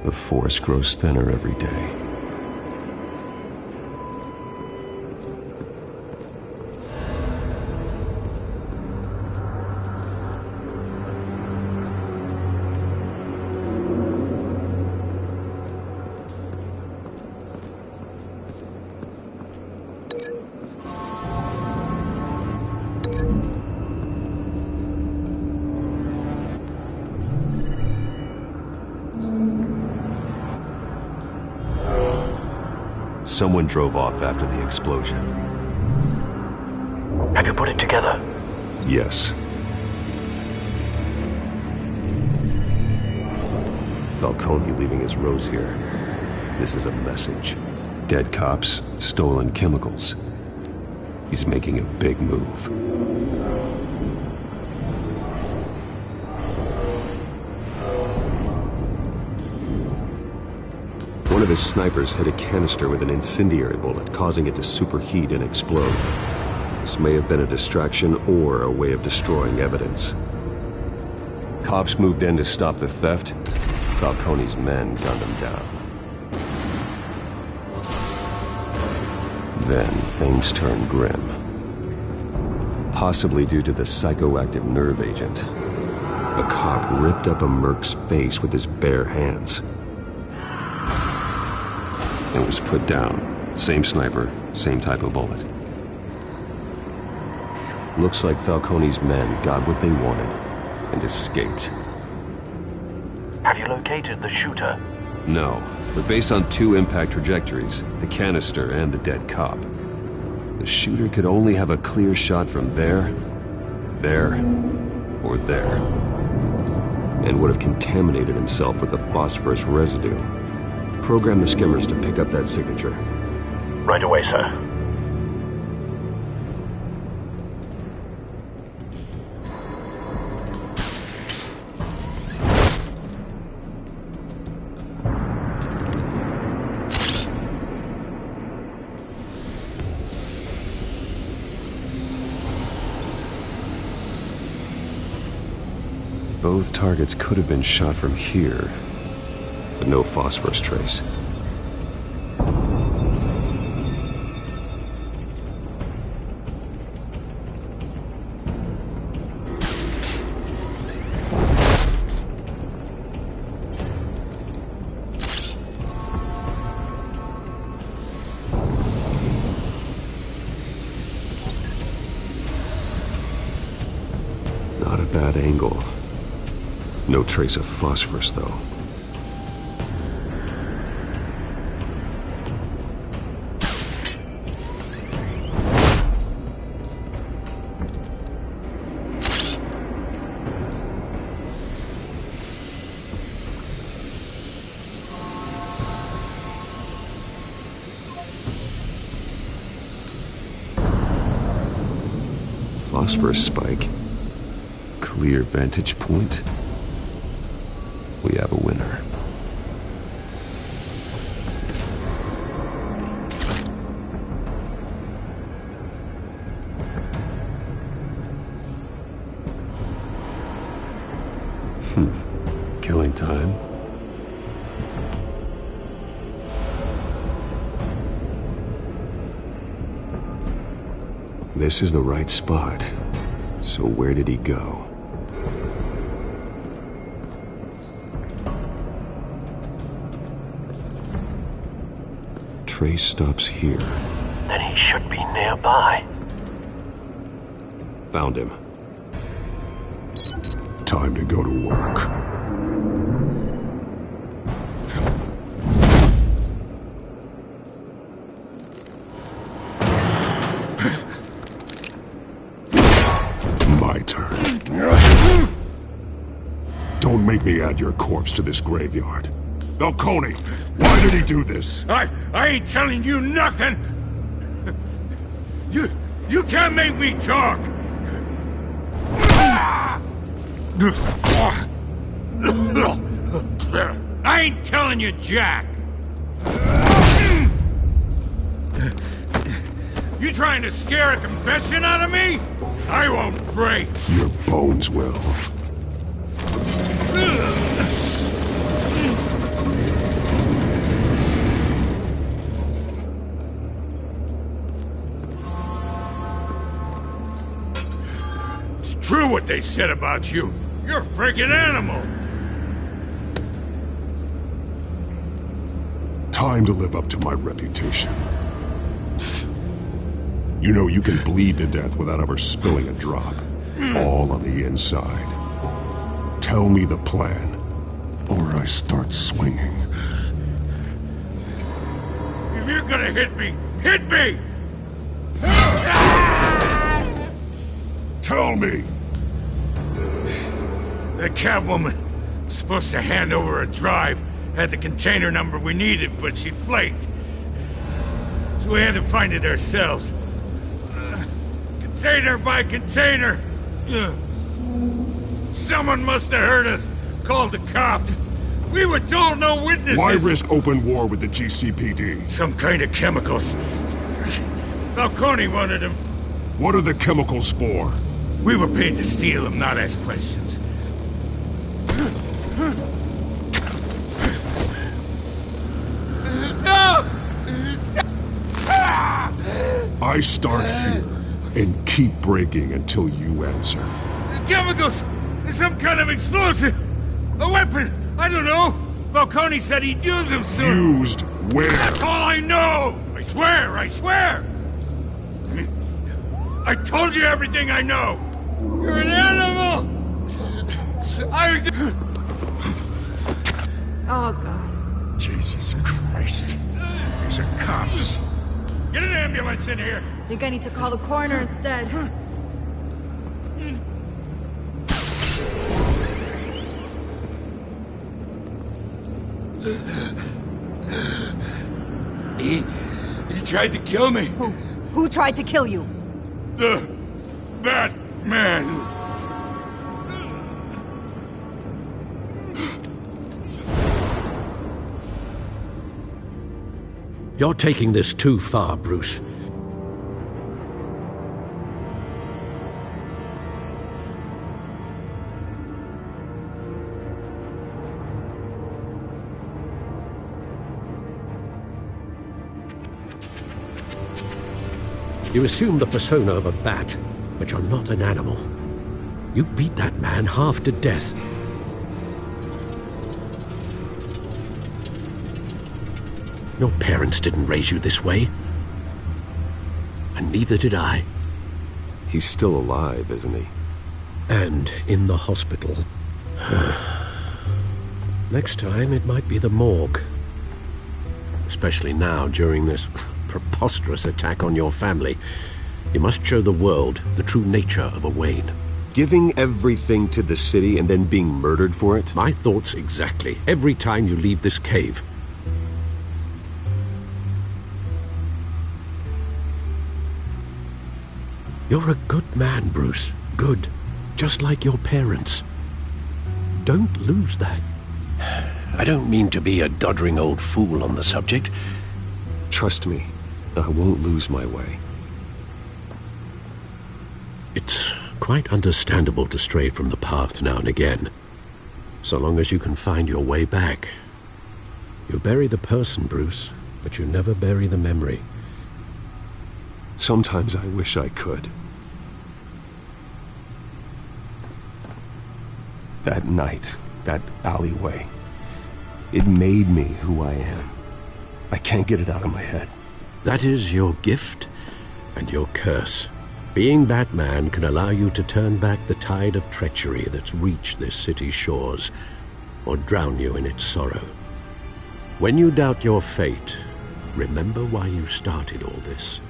The force grows thinner every day. Someone drove off after the explosion. Have you put it together? Yes. Falcone leaving his rose here. This is a message. Dead cops, stolen chemicals. He's making a big move. One of his snipers hit a canister with an incendiary bullet, causing it to superheat and explode. This may have been a distraction or a way of destroying evidence. Cops moved in to stop the theft. Falcone's men gunned him down. Then things turned grim. Possibly due to the psychoactive nerve agent. A cop ripped up a merc's face with his bare hands. It was put down. Same sniper, same type of bullet. Looks like Falcone's men got what they wanted and escaped. Have you located the shooter? No, but based on 2 impact trajectories, the canister and the dead cop, the shooter could only have a clear shot from there, or there, and would have contaminated himself with the phosphorus residue. Program the skimmers to pick up that signature. Right away, sir. Both targets could have been shot from here, but no phosphorus trace. Not a bad angle. No trace of phosphorus, though. Phosphorus spike. Clear vantage point. We have a winner. Killing time. This is the right spot. So where did he go? Trace stops here. Then he should be nearby. Found him. Time to go to work. My turn. Don't make me add your corpse to this graveyard. Falcone, why did he do this? I ain't telling you nothing! You can't make me talk! I ain't telling you jack! You trying to scare a confession out of me? I won't break! Your bones will. True what they said about you. You're a freaking animal. Time to live up to my reputation. You know you can bleed to death without ever spilling a drop. All on the inside. Tell me the plan, or I start swinging. If you're gonna hit me, hit me! Tell me! The Catwoman was supposed to hand over a drive, had the container number we needed, but she flaked. So we had to find it ourselves. Container by container. Someone must have heard us, called the cops. We were told no witnesses! Why risk open war with the GCPD? Some kind of chemicals. Falcone wanted them. What are the chemicals for? We were paid to steal them, not ask questions. No! I start here and keep breaking until you answer. The chemicals! There's some kind of explosive! A weapon! I don't know! Falcone said he'd use them soon! Used where? That's all I know! I swear! I swear! I told you everything I know! You're an animal! I was... Oh, God. Jesus Christ. These are cops. Get an ambulance in here! Think I need to call the coroner instead. He tried to kill me. Who tried to kill you? The Batman. You're taking this too far, Bruce. You assume the persona of a bat, but you're not an animal. You beat that man half to death. Your parents didn't raise you this way. And neither did I. He's still alive, isn't he? And in the hospital. Next time, it might be the morgue. Especially now, during this preposterous attack on your family. You must show the world the true nature of a Wayne. Giving everything to the city and then being murdered for it? My thoughts exactly. Every time you leave this cave. You're a good man, Bruce. Good. Just like your parents. Don't lose that. I don't mean to be a doddering old fool on the subject. Trust me, I won't lose my way. It's quite understandable to stray from the path now and again. So long as you can find your way back. You bury the person, Bruce, but you never bury the memory. Sometimes I wish I could. That night, that alleyway, it made me who I am. I can't get it out of my head. That is your gift and your curse. Being Batman can allow you to turn back the tide of treachery that's reached this city's shores, or drown you in its sorrow. When you doubt your fate, remember why you started all this.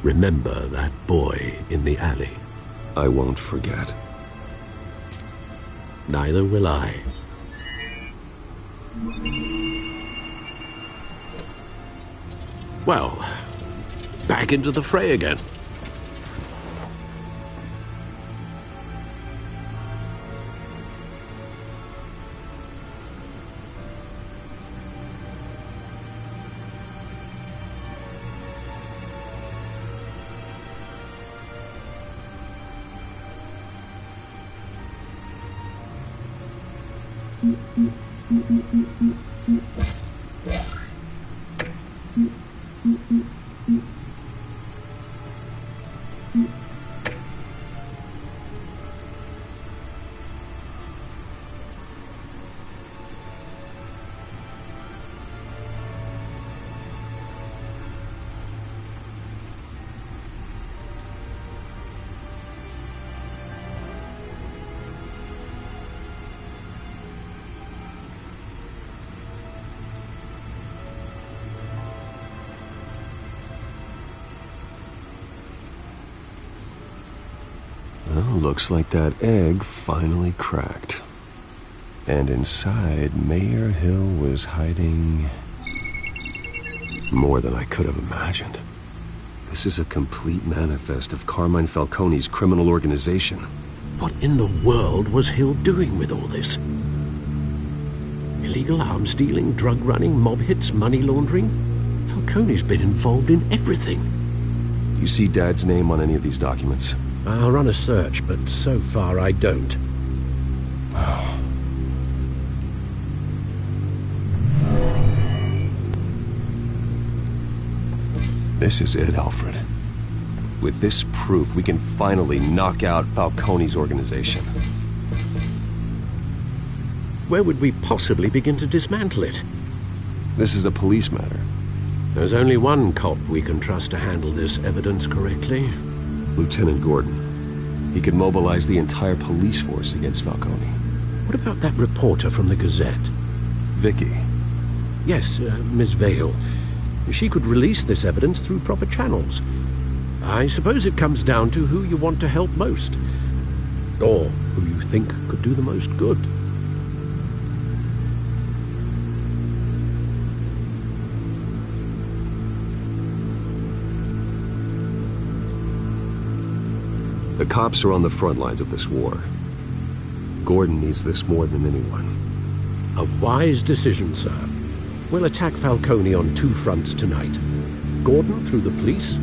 Remember that boy in the alley. I won't forget. Neither will I. Well, back into the fray again. Well, looks like that egg finally cracked. And inside, Mayor Hill was hiding more than I could have imagined. This is a complete manifest of Carmine Falcone's criminal organization. What in the world was Hill doing with all this? Illegal arms dealing, drug running, mob hits, money laundering. Falcone's been involved in everything. You see Dad's name on any of these documents? I'll run a search, but so far I don't. This is it, Alfred. With this proof, we can finally knock out Falcone's organization. Where would we possibly begin to dismantle it? This is a police matter. There's only one cop we can trust to handle this evidence correctly. Lieutenant Gordon. He could mobilize the entire police force against Falcone. What about that reporter from the Gazette? Vicky. Yes, Miss Vale. She could release this evidence through proper channels. I suppose it comes down to who you want to help most. Or who you think could do the most good. The cops are on the front lines of this war. Gordon needs this more than anyone. A wise decision, sir. We'll attack Falcone on two fronts tonight. Gordon through the police,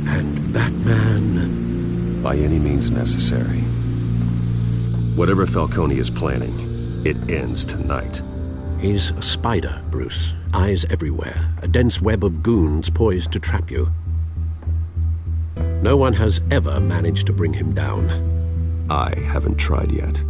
and Batman... by any means necessary. Whatever Falcone is planning, it ends tonight. He's a spider, Bruce. Eyes everywhere. A dense web of goons poised to trap you. No one has ever managed to bring him down. I haven't tried yet.